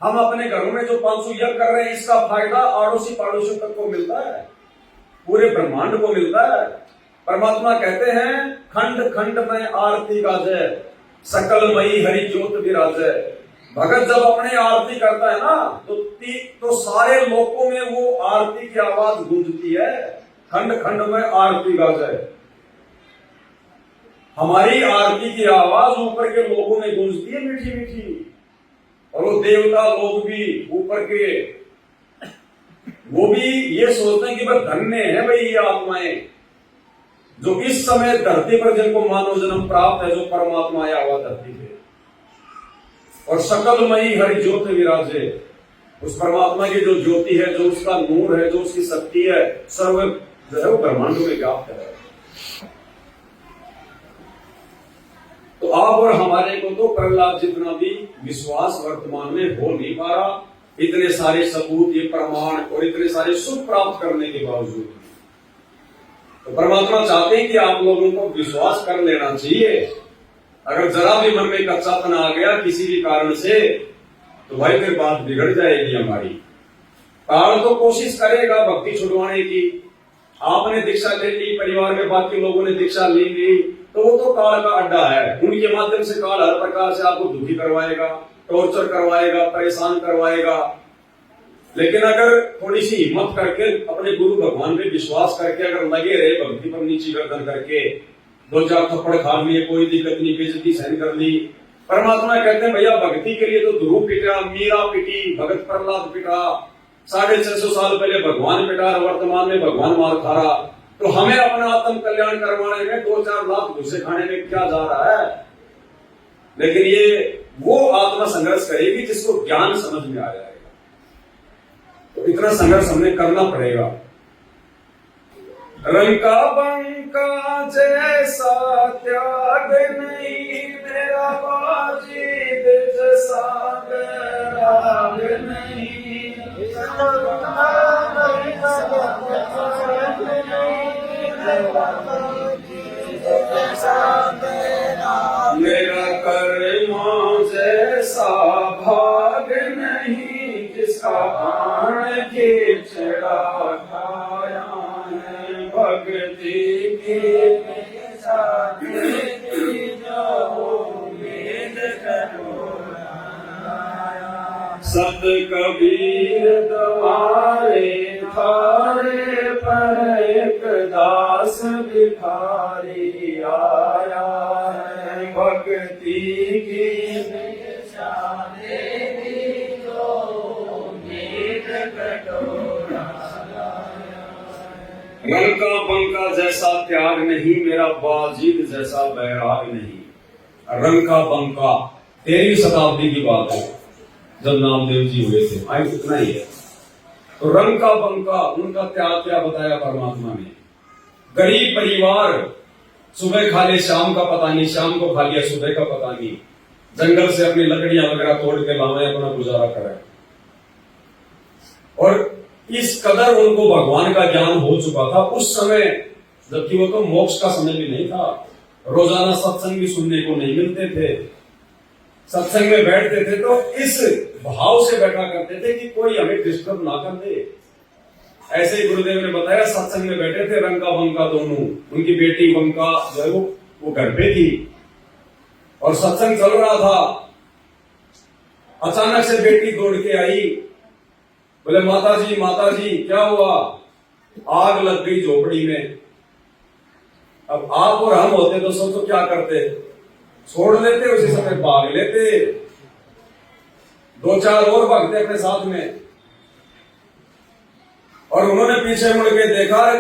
हम अपने घरों में जो 500 यज्ञ कर रहे हैं, इसका फायदा आड़ोसी पड़ोसियों तक को मिलता है, पूरे ब्रह्मांड को मिलता है। परमात्मा कहते हैं खंड खंड में आरती गाजै, सकलमयी हरि ज्योत विराजै। भगत जब अपने आरती करता है ना तो सारे लोकों में वो आरती की आवाज गूंजती है, खंड खंड में आरती गाजै। हमारी आरती की आवाज ऊपर के लोगों में गूंजती है मीठी मीठी, और वो देवता लोग भी ऊपर के वो भी ये सोचते हैं कि भाई धन्य है भाई ये आत्माएं जो इस समय धरती पर जिनको मानव जन्म प्राप्त है, जो परमात्मा आया हुआ धरती पे। और सकलमयी हरि ज्योत विराजे, उस परमात्मा की जो ज्योति है, जो उसका नूर है, जो उसकी शक्ति है, सर्व जो है वो ब्रह्मांड में व्याप्त है। तो आप और हमारे को तो प्रहलाद जितना भी विश्वास वर्तमान में हो नहीं पा रहा, इतने सारे सबूत, ये प्रमाण और इतने सारे सुख प्राप्त करने के बावजूद। तो परमात्मा चाहते हैं कि आप लोगों को विश्वास कर लेना चाहिए। अगर जरा भी मन में कच्चापन आ गया किसी भी कारण से, तो भाई फिर बात बिगड़ जाएगी हमारी। काल तो कोशिश करेगा भक्ति छुड़वाने की। आपने दीक्षा ले ली, परिवार में बाकी लोगों ने दीक्षा ले ली, तो वो तो काल का अड्डा है। उनके माध्यम से काल हर प्रकार से आपको दुखी करवाएगा, टॉर्चर करवाएगा, परेशान करवाएगा। लेकिन अगर थोड़ी सी हिम्मत करके अपने गुरु भगवान पे विश्वास करके अगर लगे रहे, भक्ति पर नीची गर्दन करके, दो चार थप्पड़ खा लिए, कोई दिक्कत नहीं, बेइज्जती सहन कर ली। परमात्मा कहते हैं भैया भक्ति के लिए तो ध्रुव पिटा, मीरा पिटी, भगत प्रहलाद पिटा, 650 साल पहले भगवान पिटा, वर्तमान में भगवान मार खा रहा। तो हमें अपना आत्म कल्याण करवाने में 2-4 लाख घुसे खाने में क्या जा रहा है। लेकिन ये वो आत्मा संघर्ष करेगी जिसको ज्ञान समझ में आ जाएगा। तो इतना संघर्ष हमने करना पड़ेगा। रंका बंका जैसा त्याग नहीं, मेरा बाजी जैसा बैराग नहीं। मेरा कर्मा जैसा भाग नहीं, जिसका आन के चढ़ा खाया है। भक्ति की सत कबीर द्वारे थारे पर एक दास भिखारी आया है। भक्ति की रंका बंका जैसा त्याग नहीं, मेरा बाजीद जैसा बैराग नहीं। रंका बंका 13वीं शताब्दी की बात है, जब नामदेव जी हुए थे, आज इतना ही है। तो रंका बंका उनका त्याग क्या बताया परमात्मा ने। गरीब परिवार, सुबह खा ले शाम का पता नहीं, शाम को खा लिया सुबह का पता नहीं, जंगल से अपनी लकड़ियां वगैरह तोड़ के लावे, अपना गुजारा करें। और इस कदर उनको भगवान का ज्ञान हो चुका था उस समय, जबकि वो तो मोक्ष का समय भी नहीं था। रोजाना सत्संग भी सुनने को नहीं मिलते थे। सत्संग में बैठते थे तो इस भाव से बैठा करते थे कि कोई हमें डिस्टर्ब ना कर दे। ऐसे ही गुरुदेव ने बताया, सत्संग में बैठे थे रंका बंका दोनों, उनकी बेटी बंका जो है वो घर पे थी और सत्संग चल रहा था। अचानक से बेटी दौड़ के आई, बोले माता जी क्या हुआ? आग लग गई झोपड़ी में। अब आप और हम होते तो सोचो क्या करते, छोड़ लेते, उसी समय भाग लेते, 2-4 और भागते अपने साथ में। और उन्होंने पीछे मुड़ के देखा,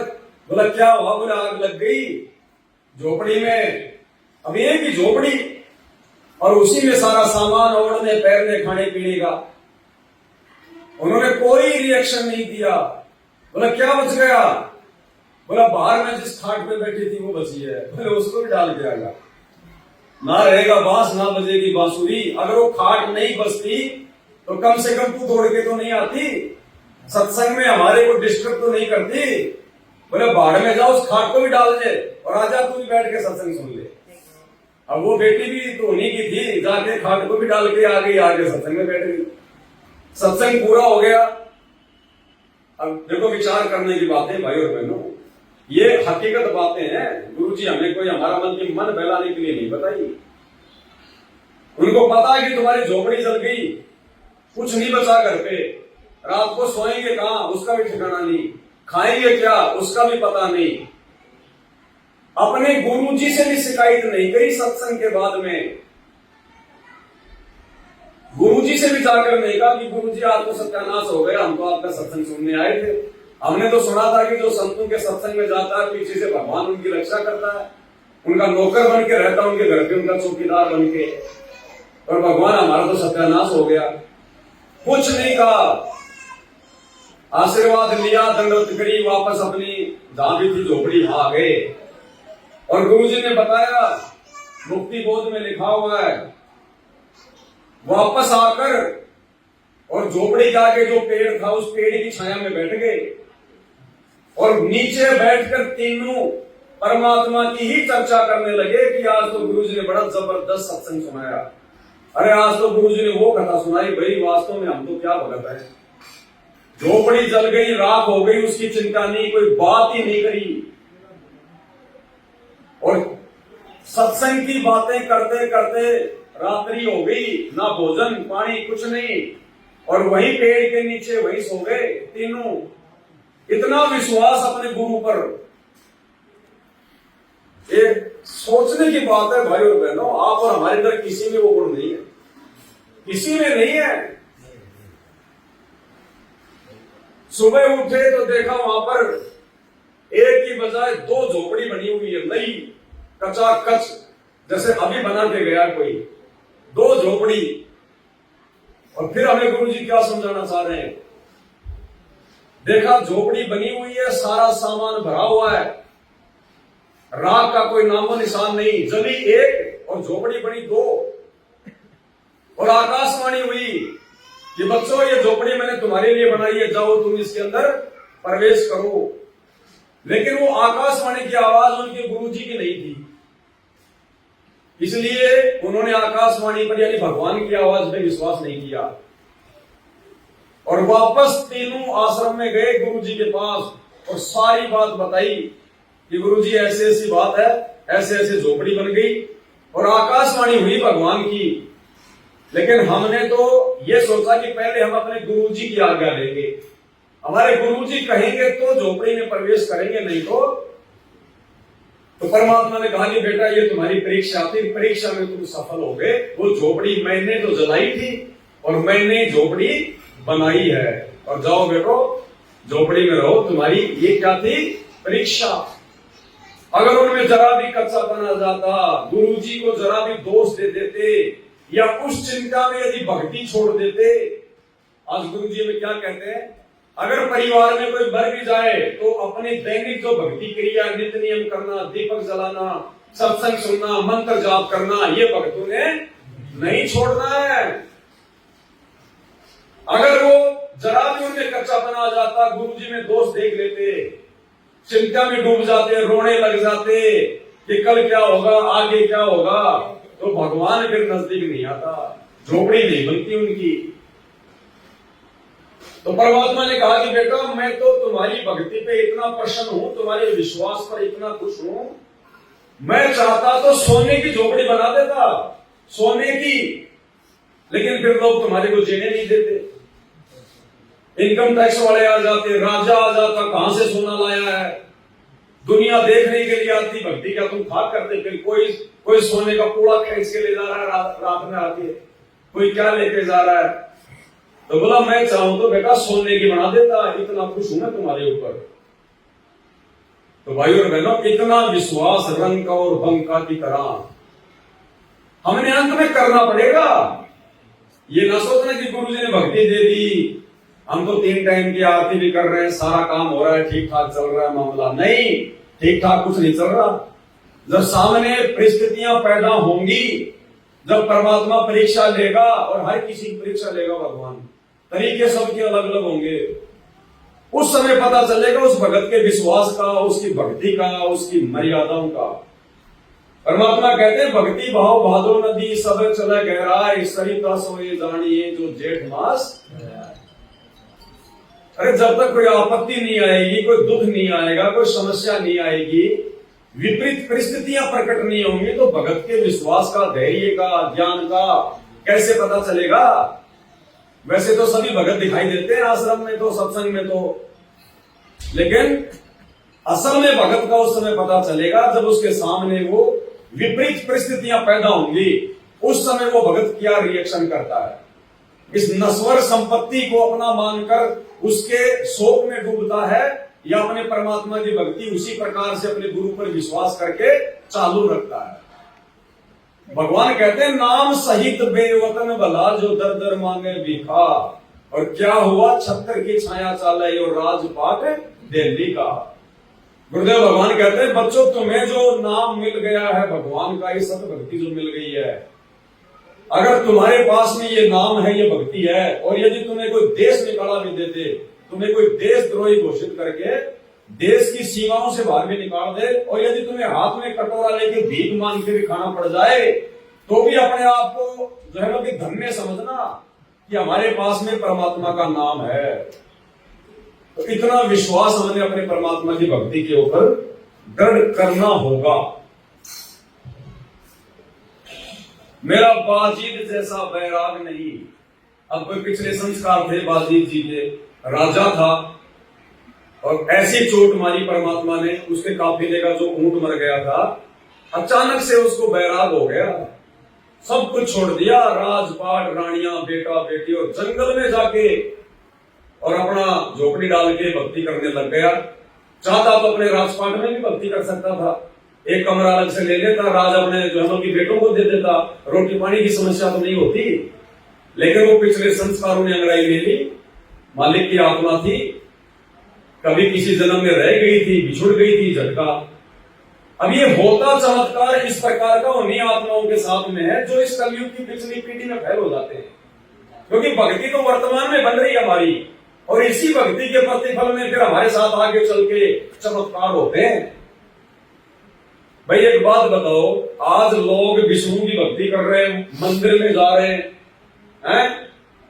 बोला क्या हुआ? बोले आग लग गई झोपड़ी में। अब एक ही झोपड़ी और उसी में सारा सामान, ओढ़ने पैरने खाने पीने का। उन्होंने कोई रिएक्शन नहीं दिया। बोला क्या बच गया? बोला बाहर में जिस खाट पे बैठी थी वो बची है। बोले उसको भी डाल दिया, ना रहेगा बांस ना बजेगी बांसुरी। अगर वो खाट नहीं बचती तो कम से कम तू दौड़ के तो नहीं आती, सत्संग में हमारे को डिस्टर्ब तो नहीं करती। बोले बाहर में जाओ, उस खाट को भी डाल दे और आजा तू भी बैठ के सत्संग सुन ले। अब वो बेटी भी तो उन्हीं की थी, जाके खाट को भी डाल के आ गई, आगे सत्संग में बैठ गई। सत्संग पूरा हो गया। अब देखो विचार करने की बात है भाई और बहनों, ये हकीकत बातें हैं। गुरुजी हमें कोई हमारा मन बहलाने के लिए नहीं बताई। उनको पता है कि तुम्हारी झोपड़ी जल गई, कुछ नहीं बचा घर पे, रात को सोएंगे कहां उसका भी ठिकाना नहीं, खाएंगे क्या उसका भी पता नहीं। अपने गुरुजी से भी शिकायत नहीं करी सत्संग के बाद में, गुरुजी से भी जाकर नहीं कहा कि गुरुजी आज तो सत्यानाश हो गया, हम तो आपका सत्संग सुनने आए थे, हमने तो सुना था कि जो संतों के सत्संग में जाता है पीछे से भगवान उनकी रक्षा करता है, उनका नौकर बन के रहता है उनके घर पे, उनका चौकीदार बन के, और भगवान हमारा तो सत्यानाश हो गया। कुछ नहीं कहा, आशीर्वाद लिया, दंडवत करी, वापस अपनी जहां भी थी झोपड़ी आ गए। और गुरुजी ने बताया, मुक्ति बोध में लिखा हुआ है, वापस आकर और झोपड़ी के आगे जो पेड़ था उस पेड़ की छाया में बैठ गए और नीचे बैठकर तीनों परमात्मा की ही चर्चा करने लगे कि आज तो गुरुजी ने बड़ा जबरदस्त सत्संग सुनाया। अरे आज तो गुरुजी ने वो कथा सुनाई, भाई वास्तव में हम तो क्या भगत है, झोपड़ी जल गई, राख हो गई, उसकी चिंता नहीं, कोई बात ही नहीं करी। और सत्संग की बातें करते करते रात्रि हो गई, ना भोजन पानी कुछ नहीं, और वहीं पेड़ के नीचे वहीं सो गए तीनों। इतना विश्वास अपने गुरु पर, एक सोचने की बात है भाई और बहनों, आप और हमारे अंदर किसी में वो गुण नहीं है, किसी में नहीं है। सुबह उठे तो देखा वहां पर एक की बजाय दो झोपड़ी बनी हुई है, नई कचाकच, जैसे अभी बना के गया कोई, दो झोपड़ी। और फिर हमें गुरुजी क्या समझाना चाह रहे हैं, देखा झोपड़ी बनी हुई है, सारा सामान भरा हुआ है, राख का कोई नामो निशान नहीं, जली एक और झोपड़ी बनी दो। और आकाशवाणी हुई कि बच्चों ये झोपड़ी मैंने तुम्हारे लिए बनाई है, जाओ तुम इसके अंदर प्रवेश करो। लेकिन वो आकाशवाणी की आवाज उनके गुरुजी की नहीं थी, इसलिए उन्होंने आकाशवाणी पर यानी भगवान की आवाज में विश्वास नहीं किया और वापस तीनों आश्रम में गए गुरुजी के पास और सारी बात बताई कि गुरुजी ऐसी ऐसी बात है, ऐसे ऐसे झोपड़ी बन गई और आकाशवाणी हुई भगवान की। लेकिन हमने तो ये सोचा कि पहले हम अपने गुरुजी की आज्ञा लेंगे, हमारे गुरुजी कहेंगे तो झोपड़ी में प्रवेश करेंगे, नहीं तो परमात्मा ने कहा कि बेटा ये तुम्हारी परीक्षा थी, परीक्षा में तुम सफल हो गए। वो झोपड़ी मैंने तो जलाई थी और मैंने झोपड़ी बनाई है, और जाओ बेटो झोपड़ी में रहो, तुम्हारी ये क्या थी परीक्षा। अगर उनमें जरा भी कच्चापन आ जाता, गुरुजी को जरा भी दोष दे देते या उस चिंता में यदि भक्ति छोड़ देते, आज गुरुजी में क्या कहते हैं, अगर परिवार में कोई मर भी जाए तो अपनी दैनिक जो भक्ति क्रिया, नित्य नियम करना, दीपक जलाना, सत्संग सुनना, मंत्र जाप करना, ये भक्तों ने नहीं छोड़ना है। अगर वो जरा भी उनमें कच्चापन आ जाता, गुरुजी में दोष देख लेते, चिंता में डूब जाते, रोने लग जाते कि कल क्या होगा, आगे क्या होगा, तो भगवान फिर नजदीक नहीं आता, झोपड़ी नहीं बनती उनकी। तो परमात्मा ने कहा कि बेटा मैं तो तुम्हारी भक्ति पे इतना प्रसन्न हूं, तुम्हारे विश्वास पर इतना खुश हूं, मैं चाहता तो सोने की झोपड़ी बना देता, सोने की, लेकिन फिर लोग तुम्हारे को जीने नहीं देते, इनकम टैक्स वाले आ जाते, राजा आ जाता, कहां से सोना लाया है, दुनिया देखने के लिए आती, भक्ति का तुम खाक करते, फिर कोई सोने का कूड़ा खींच के ले जा रहा है, रात में आती है, कोई क्या लेके जा रहा है। तो बोला मैं चाहूं तो बेटा सोने की बना देता, इतना खुश हूं मैं तुम्हारे ऊपर। तो भाई और बहनों, इतना विश्वास रंग का और बंका की तरह हमने अंत में करना पड़ेगा। ये ना सोचना कि गुरुजी ने भक्ति दे दी, हम तो 3 टाइम की आरती भी कर रहे हैं, सारा काम हो रहा है, ठीक ठाक चल रहा है मामला। नहीं, ठीक ठाक कुछ नहीं चल रहा। जब सामने परिस्थितियां पैदा होंगी, जब परमात्मा परीक्षा लेगा, और हर किसी की परीक्षा लेगा भगवान, तरीके सबके अलग अलग होंगे, उस समय पता चलेगा उस भगत के विश्वास का, उसकी भक्ति का, उसकी मर्यादाओं का। परमात्मा कहते हैं भक्ति भाव भादो नदी सब चले गहराई, सरिता सोए जानिए जो जेठ मास। अरे जब तक कोई आपत्ति नहीं आएगी, कोई दुख नहीं आएगा, कोई समस्या नहीं आएगी, विपरीत परिस्थितियां प्रकट नहीं होंगी, तो भगत के विश्वास का, धैर्य का, ज्ञान का कैसे पता चलेगा? वैसे तो सभी भगत दिखाई देते हैं आश्रम में तो, सत्संग में तो, लेकिन असल में भगत का उस समय पता चलेगा जब उसके सामने वो विपरीत परिस्थितियां पैदा होंगी। उस समय वो भगत क्या रिएक्शन करता है। इस नश्वर संपत्ति को अपना मानकर उसके शोक में डूबता है, या अपने परमात्मा की भक्ति उसी प्रकार से अपने गुरु पर विश्वास करके चालू रखता है। भगवान कहते हैं, नाम सहित बेवतन भला जो दर दर मांगे भिखा, और क्या हुआ छत्तर की छाया चाले और राजपाट दिल्ली का। गुरुदेव भगवान कहते हैं, बच्चों तुम्हें जो नाम मिल गया है भगवान का, ये सत भक्ति जो मिल गई है, अगर तुम्हारे पास में ये नाम है, ये भक्ति है, और यदि तुम्हें कोई देश निकाला भी देते, तुम्हें कोई देशद्रोही घोषित करके देश की सीमाओं से बाहर भी निकाल दे, और यदि तुम्हें हाथ में कटोरा लेके भीख मांग के भी खाना पड़ जाए, तो भी अपने आप को जो है ना कि धन्य समझना कि हमारे पास में परमात्मा का नाम है। तो इतना विश्वास हमें अपने परमात्मा की भक्ति के ऊपर दृढ़ करना होगा। मेरा बाजीद जैसा बैराग नहीं। अब कोई पिछले संस्कार थे बाजीद जी के, राजा था, और ऐसी चोट मारी परमात्मा ने, उसके काफिले का जो ऊंट मर गया था, अचानक से उसको बैराग हो गया, सब कुछ छोड़ दिया, राजपाट, रानियां, बेटा बेटी, और जंगल में जाके और अपना झोपड़ी डाल के भक्ति करने लग गया। चाहता तो अपने राजपाट में भी भक्ति कर सकता था, एक कमरा अलग से ले लेता, राज अपने जो है कि बेटों को दे देता, रोटी पानी की समस्या तो नहीं होती। लेकिन वो पिछले संस्कारों ने अंगड़ाई ले ली, मालिक की आत्मा थी, कभी किसी जन्म में रह गई थी, बिछुड़ गई थी, झटका। अब ये होता चमत्कार इस प्रकार का उन्हीं आत्माओं के साथ में है जो इस कलयुग की पिछली पीढ़ी में फैल हो जाते हैं, क्योंकि भक्ति तो वर्तमान में बन रही है हमारी, और इसी भक्ति के प्रतिफल में फिर हमारे साथ आगे चल के चमत्कार होते हैं। भाई एक बात बताओ, आज लोग विष्णु की भक्ति कर रहे हैं, मंदिर में जा रहे हैं,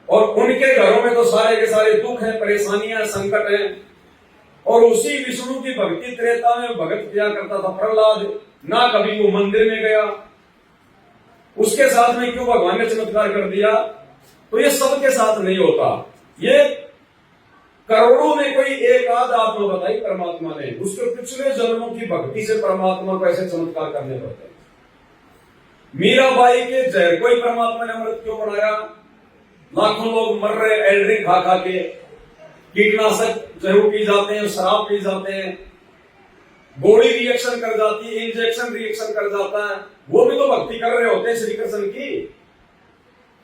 और उनके घरों में तो सारे के सारे दुख हैं, परेशानियां, संकट हैं, और उसी विष्णु की भक्ति त्रेता में भगत किया करता था प्रहलाद, ना कभी वो मंदिर में गया, उसके साथ में क्यों भगवान ने चमत्कार कर दिया? तो ये सबके साथ नहीं होता, ये करोड़ों में कोई एक आध आत्मा बताई परमात्मा ने, उसके पिछले जन्मों की भक्ति से परमात्मा को ऐसे चमत्कार करने पड़ते हैं। मीराबाई के जहर को ही परमात्मा ने अमृत क्यों बनाया? लाखों लोग मर रहे एल्ड्रिंक खा खा के, कीटनाशक जहर पी जाते हैं, शराब पी जाते हैं, गोली रिएक्शन कर जाती है, इंजेक्शन रिएक्शन कर जाता है, वो भी तो भक्ति कर रहे होते हैं श्री कृष्ण की।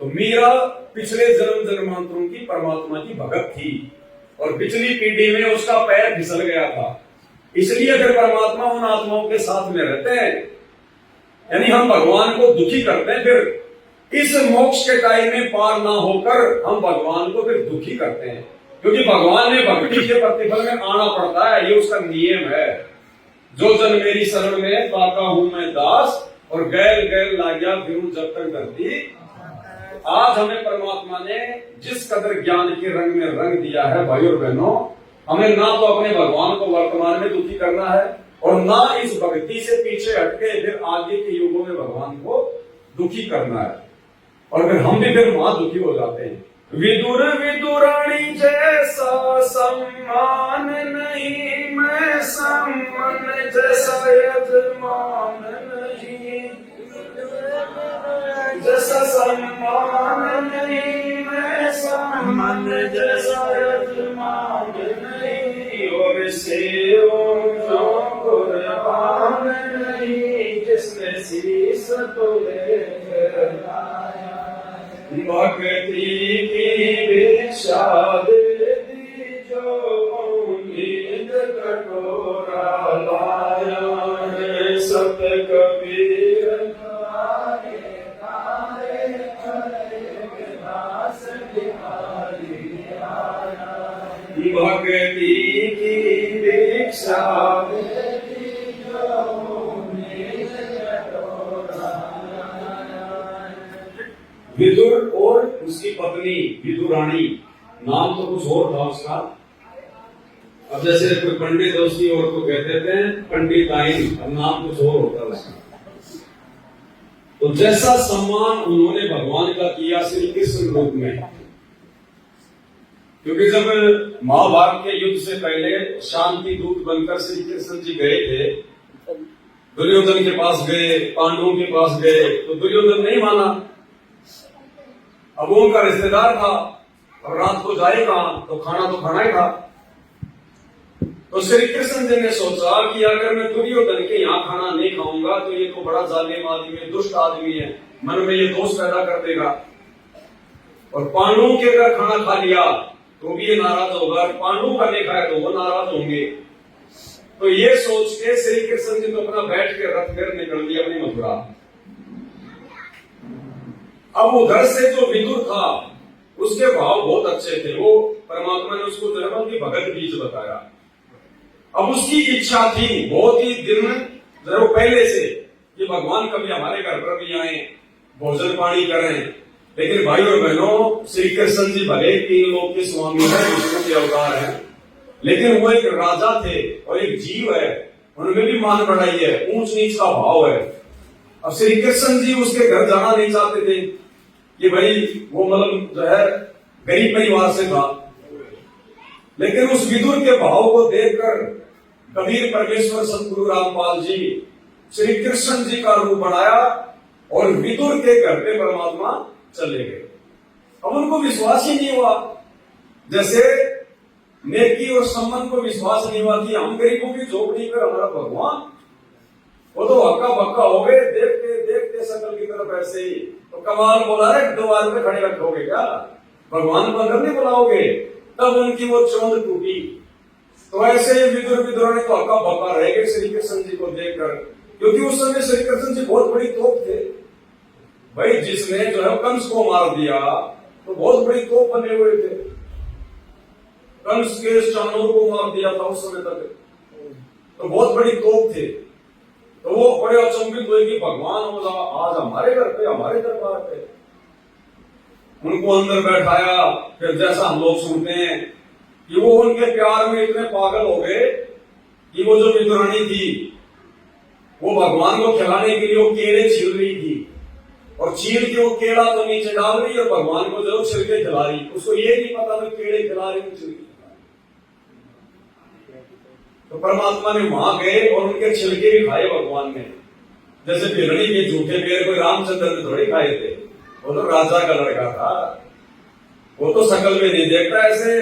तो मीरा पिछले जन्म जन्मांतरों की परमात्मा की भगत थी, और पिछली पीढ़ी में उसका पैर फिसल गया था, इसलिए अगर परमात्मा उन आत्माओं के साथ में रहते हैं, यानी हम भगवान को दुखी करते हैं, फिर इस मोक्ष के टाइम में पार ना होकर हम भगवान को फिर दुखी करते हैं, क्योंकि भगवान ने भक्ति के प्रतिफल में आना पड़ता है, ये उसका नियम है। जो जन मेरी शरण में पाता हूं मैं दास, और गैल गैल लाग्या फिरूं जब तक धरती। आज हमें परमात्मा ने जिस कदर ज्ञान के रंग में रंग दिया है भाई और बहनों, हमें ना तो अपने भगवान को वर्तमान में दुखी करना है, और ना इस भक्ति से पीछे हटके फिर आगे के युगों में भगवान को दुखी करना है, और फिर हम भी फिर वहां दुखी हो जाते हैं। विदुर विदुराणी जैसा सम्मान नहीं, मैं सम्मान जैसा यजमान नहीं, जैसा सम्मान नहीं, मैं सम्मान जैसा यजमान नहीं, और सेवों कुर्बान नहीं, जिसने शीस तुले लाया। भक्ति की भिक्षा दे दी जो उम्मीद कटोरा लाया है, सत कबीर भक्ति की भिक्षा दे दी जो उम्मीद कटोरा। विदुर और उसकी पत्नी विदुरानी, नाम तो कुछ और था उसका, अब जैसे कोई पंडित है उसकी और को कहते थे पंडित आइन, अब नाम कुछ और होता है। तो जैसा सम्मान उन्होंने भगवान का किया श्री कृष्ण रूप में, क्योंकि जब महाभारत के युद्ध से पहले शांति दूत बनकर श्री कृष्ण जी गए थे, दुर्योधन के पास गए, पांडवों के पास गए, तो दुर्योधन नहीं माना। अब वो उनका रिश्तेदार था, और रात को जाए कहां, तो खाना तो खाना ही था। तो श्री कृष्ण जी ने सोचा कि अगर मैं दुर्योधन के यहाँ खाना नहीं खाऊंगा तो ये तो बड़ा जालिम आदमी है, दुष्ट आदमी है, मन में ये दोष पैदा कर देगा, और पांडवों के अगर खाना खा लिया तो भी ये नाराज होगा, पांडवों का नहीं खाया तो वो नाराज होंगे। तो ये सोच के श्री कृष्ण जी तो अपना बैठ के रथ फिर निकल दिया अपनी मथुरा। अब उधर से जो विदुर था उसके भाव बहुत अच्छे थे, वो परमात्मा ने उसको जो है उनकी भगत बीज बताया। अब उसकी इच्छा थी बहुत ही दिन जरूर पहले से कि भगवान कभी हमारे घर पर भी आए, भोजन पानी करें। लेकिन भाई और बहनों, श्री कृष्ण जी भले 3 लोक के स्वामी है, विष्णु के अवतार है, लेकिन वो एक राजा थे और एक जीव है, उनमें भी मान बढ़ाई है, ऊंच नीच का भाव है। अब श्री कृष्ण जी उसके घर जाना नहीं चाहते थे कि भाई वो मतलब जो है गरीब परिवार से था, लेकिन उस विदुर के भाव को देखकर कबीर परमेश्वर सतगुरु रामपाल जी श्री कृष्ण जी का रूप बनाया और विदुर के घर पे परमात्मा चले गए। अब उनको विश्वास ही नहीं हुआ, जैसे नेकी और सम्मान को विश्वास नहीं हुआ कि हम गरीबों की झोपड़ी पर हमारा भगवान, वो तो हक्का बक्का हो गए, देखते देखते सकल की तरफ ऐसे ही। तो कमाल बोला है, 2 आदमी खड़े रखोगे क्या, भगवान को अंदर नहीं बुलाओगे? तब उनकी वो चौंध टूटी। तो ऐसे विदुर ने तो हक्का बक्का रह गए श्री कृष्ण जी को देखकर, क्योंकि उस समय श्री कृष्ण जी बहुत बड़ी तोप थे। भाई जिसने जो है कंस को मार दिया तो बहुत बड़ी तोप बने हुए थे, कंस के चाणूर को मार दिया था उस समय तक, तो बहुत बड़ी तोप थे। तो वो बड़े अचंभित हुए कि भगवान आज हमारे घर पे, हमारे दरबार पे। उनको अंदर बैठाया, फिर जैसा हम लोग सुनते हैं कि वो उनके प्यार में इतने पागल हो गए कि वो जो विदुरानी थी वो भगवान को खिलाने के लिए वो केले छील रही थी, और छील के वो केला तो नीचे डाल रही और भगवान को जो छिलके खिला रही। उसको ये नहीं पता मैं केले खिला रही हूँ, छिलके। तो परमात्मा ने वहां गए और उनके छिलके भी खाए भगवान ने, जैसे बिरणी के झूठे पेड़ कोई रामचंद्र ने थोड़ी खाए थे, वो तो राजा का लड़का था, वो तो शकल में नहीं देखता ऐसे।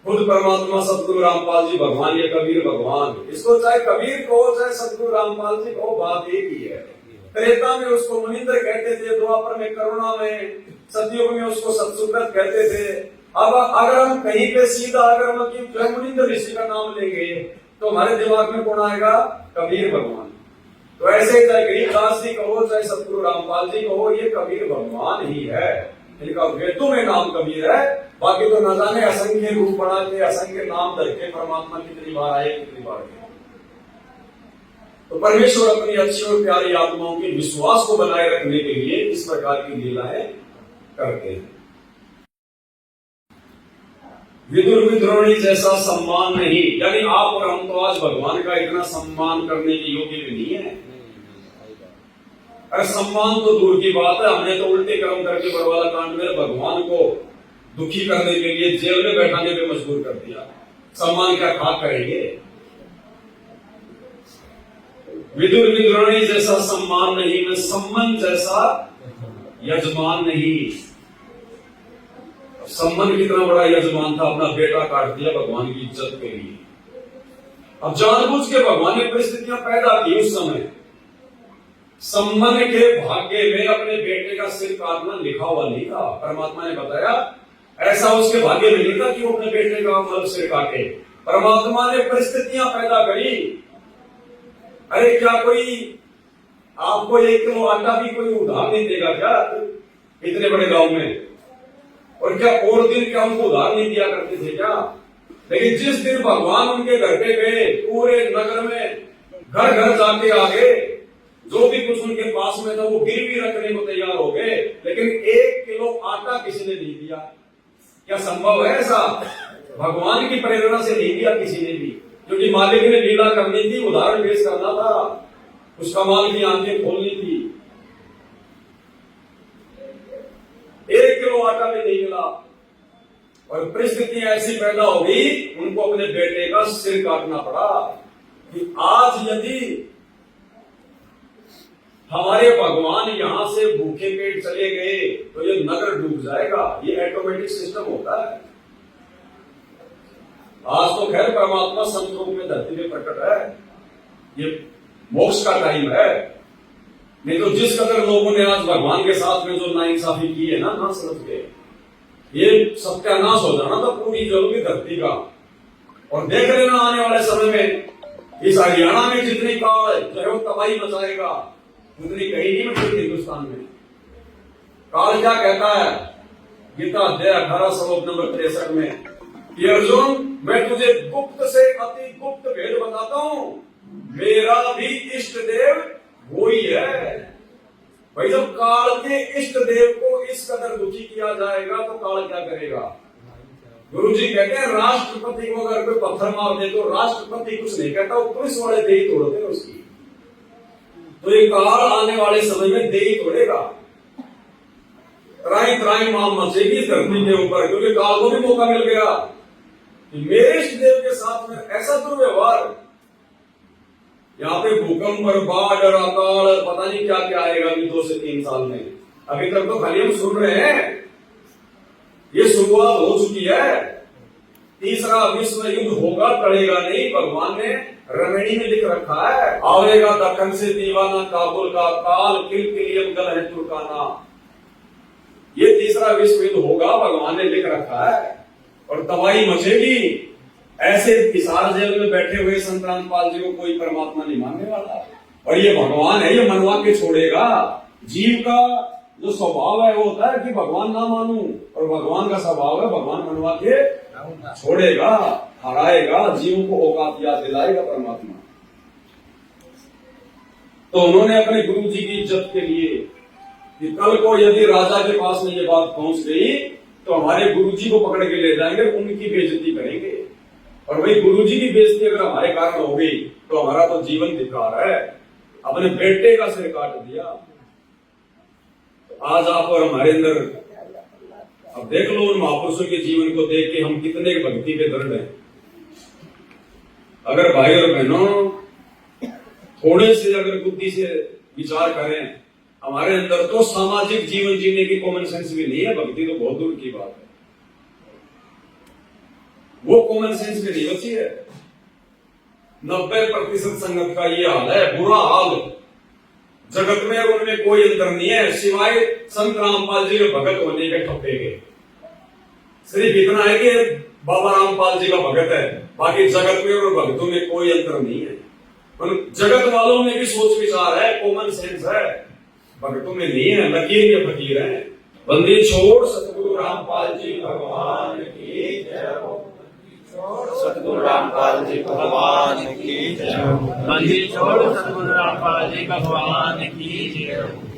खुद परमात्मा सतगुरु रामपाल जी भगवान, ये कबीर भगवान, इसको चाहे कबीर कहो चाहे सतगुरु रामपाल जी कहो, बात एक ही है। त्रेता में उसको मुनिंद्र कहते थे, द्वापर में करुणा में, सतयुग में उसको सतसुब्रत कहते थे। अब अगर हम कहीं पे सीधा अगर हम मुनिंद्र ऋषि का नाम लेंगे तो हमारे दिमाग में कौन आएगा? कबीर भगवान। तो ऐसे चाहे गरीबदास जी कहो चाहे सतगुरु रामपाल जी कहो, ये कबीर भगवान ही है, इनका वेदों में नाम कबीर है। बाकी तो न जाने असंख्य रूप बना के, असंख्य नाम धर के परमात्मा कितनी बार आए, कितनी बार गए। तो परमेश्वर अपनी अच्छी और प्यारी आत्माओं के विश्वास को बनाए रखने के लिए इस प्रकार की लीलाएं करते हैं। विदुर विद्रोणी जैसा सम्मान नहीं, यानी आप और हम तो आज भगवान का इतना सम्मान करने के योग्य भी नहीं है। अरे सम्मान तो दूर की बात है, हमने तो उल्टे कर्म करके बरवाला कांड में भगवान को दुखी करने के लिए जेल में बैठाने पे मजबूर कर दिया। सम्मान क्या खाक करेंगे? विदुर विद्रोणी जैसा सम्मान नहीं, मैं सम्मान जैसा यजमान नहीं। सम्मान कितना बड़ा यजमान था, अपना बेटा काट दिया भगवान की इज्जत के लिए। अब जानबूझ के भगवान ने परिस्थितियां पैदा की उस समय। सम्मान के भाग्य में अपने बेटे का सिर काटना लिखा हुआ नहीं था। परमात्मा ने बताया ऐसा उसके भाग्य में नहीं था कि वो अपने बेटे का मतलब सिर काटे। परमात्मा ने परिस्थितियां पैदा करी। अरे क्या कोई आपको 1 किलो आटा भी कोई उधार नहीं देगा क्या इतने बड़े गांव में? और क्या और दिन क्या उनको उधार नहीं दिया करते थे क्या? लेकिन जिस दिन भगवान उनके घर पे गए, पूरे नगर में घर घर जाके आ गए, जो भी कुछ उनके पास में था वो गिरवी रखने को तैयार हो गए, लेकिन 1 किलो आटा किसी ने नहीं दिया। क्या संभव है ऐसा? भगवान की प्रेरणा से नहीं दिया किसी ने भी, क्योंकि मालिक ने लीला करनी थी, उदाहरण पेश करना था, उस कमाल की आंखें खोलनी थी। 1 किलो आटा भी नहीं मिला और परिस्थिति ऐसी पैदा हो गई, उनको अपने बेटे का सिर काटना पड़ा कि आज यदि हमारे भगवान यहां से भूखे पेट चले गए तो ये नगर डूब जाएगा। ये ऑटोमेटिक सिस्टम होता है। आज तो खैर परमात्मा संत रूप में धरती में प्रकट है, ये मोक्ष का टाइम है। नहीं तो जिस कदर लोगों ने आज भगवान के साथ में जो नाइंसाफी की है ना समझ के, ये सत्यानाश हो जाना था पूरी जगह की धरती का। और देख लेना आने वाले समय में इस हरियाणा में जितनी काल है, चाहे वो तबाही मचाएगा, उतनी कहीं नहीं मिलती हिंदुस्तान में। काल क्या कहता है गीता अध्याय 18 श्लोक नंबर 63 में कि अर्जुन, मैं तुझे गुप्त से अति गुप्त भेद बताता हूं, मेरा भी इष्ट देव वही है। भाई जब काल के इष्ट देव को इस कदर दुखी किया जाएगा तो काल क्या करेगा? गुरु जी कहते हैं राष्ट्रपति को अगर कोई पत्थर मार दे तो राष्ट्रपति कुछ नहीं कहता, वो पुलिस वाले दे ही तोड़ते हैं उसकी। तो ये काल आने वाले समय में दे ही तोड़ेगा। त्राई त्राई माम मचेगी धरती के ऊपर, क्योंकि काल को भी मौका मिल गया कि मेरे इष्ट देव के साथ में ऐसा दुर्व्यवहार, यहाँ पे भूकंप और बाढ़ और अकाल पता नहीं क्या क्या आएगा अभी 2 से 3 साल में। अभी तक तो खाली हम सुन रहे हैं, ये शुरुआत हो चुकी है। तीसरा विश्व युद्ध होगा, टलेगा नहीं। भगवान ने रमणी में लिख रखा है, आवेगा दक्कन से दीवाना काबुल का, काल किलकिलियम गल है तुर्काना। ये तीसरा विश्व युद्ध होगा, भगवान ने लिख रखा है और तबाही मचेगी। ऐसे हिसार जेल में बैठे हुए संत रामपाल जी को कोई परमात्मा नहीं मानने वाला, और ये भगवान है, ये मनवा के छोड़ेगा। जीव का जो स्वभाव है वो होता है कि भगवान ना मानूं, और भगवान का स्वभाव है भगवान मनवा के छोड़ेगा, हराएगा, जीवों को औकात याद दिलाएगा परमात्मा। तो उन्होंने अपने गुरु जी की इज्जत के लिए कि कल को यदि राजा के पास में ये बात पहुंच गई तो हमारे गुरु जी को पकड़ के ले जाएंगे, उनकी बेइज्जती करेंगे। और वही गुरु जी की बेइज्जती अगर हमारे कारण हो गई तो हमारा तो जीवन धिक्कार है। अपने बेटे का सिर काट दिया। तो आज आप और हमारे अंदर अब देख लो उन महापुरुषों के जीवन को देख के हम कितने भक्ति के दृढ़ हैं। अगर भाई और बहनों थोड़े से अगर बुद्धि से विचार करें, हमारे अंदर तो सामाजिक जीवन जीने की कॉमन सेंस भी नहीं है। भक्ति तो बहुत दूर की बात है, वो कॉमन सेंस भी नहीं बची है। 90% संगत का ये हाल है, बुरा हाल। जगत में और उनमें कोई अंतर नहीं है, सिवाय संत रामपाल जी के भगत होने के ठप्पे के। सिर्फ इतना है कि बाबा रामपाल जी का भगत है, बाकी जगत में और भगतों में कोई अंतर नहीं है। जगत वालों में भी सोच विचार है, कॉमन सेंस है, भगतों में नहीं है, लकीर के फकीर है। बंदी छोड़ सतगुरु रामपाल जी भगवान की जय हो। सतगुरु रामपाल जी भगवान की जय हो। बंदी छोड़ सतगुरु रामपाल जी भगवान की जय हो।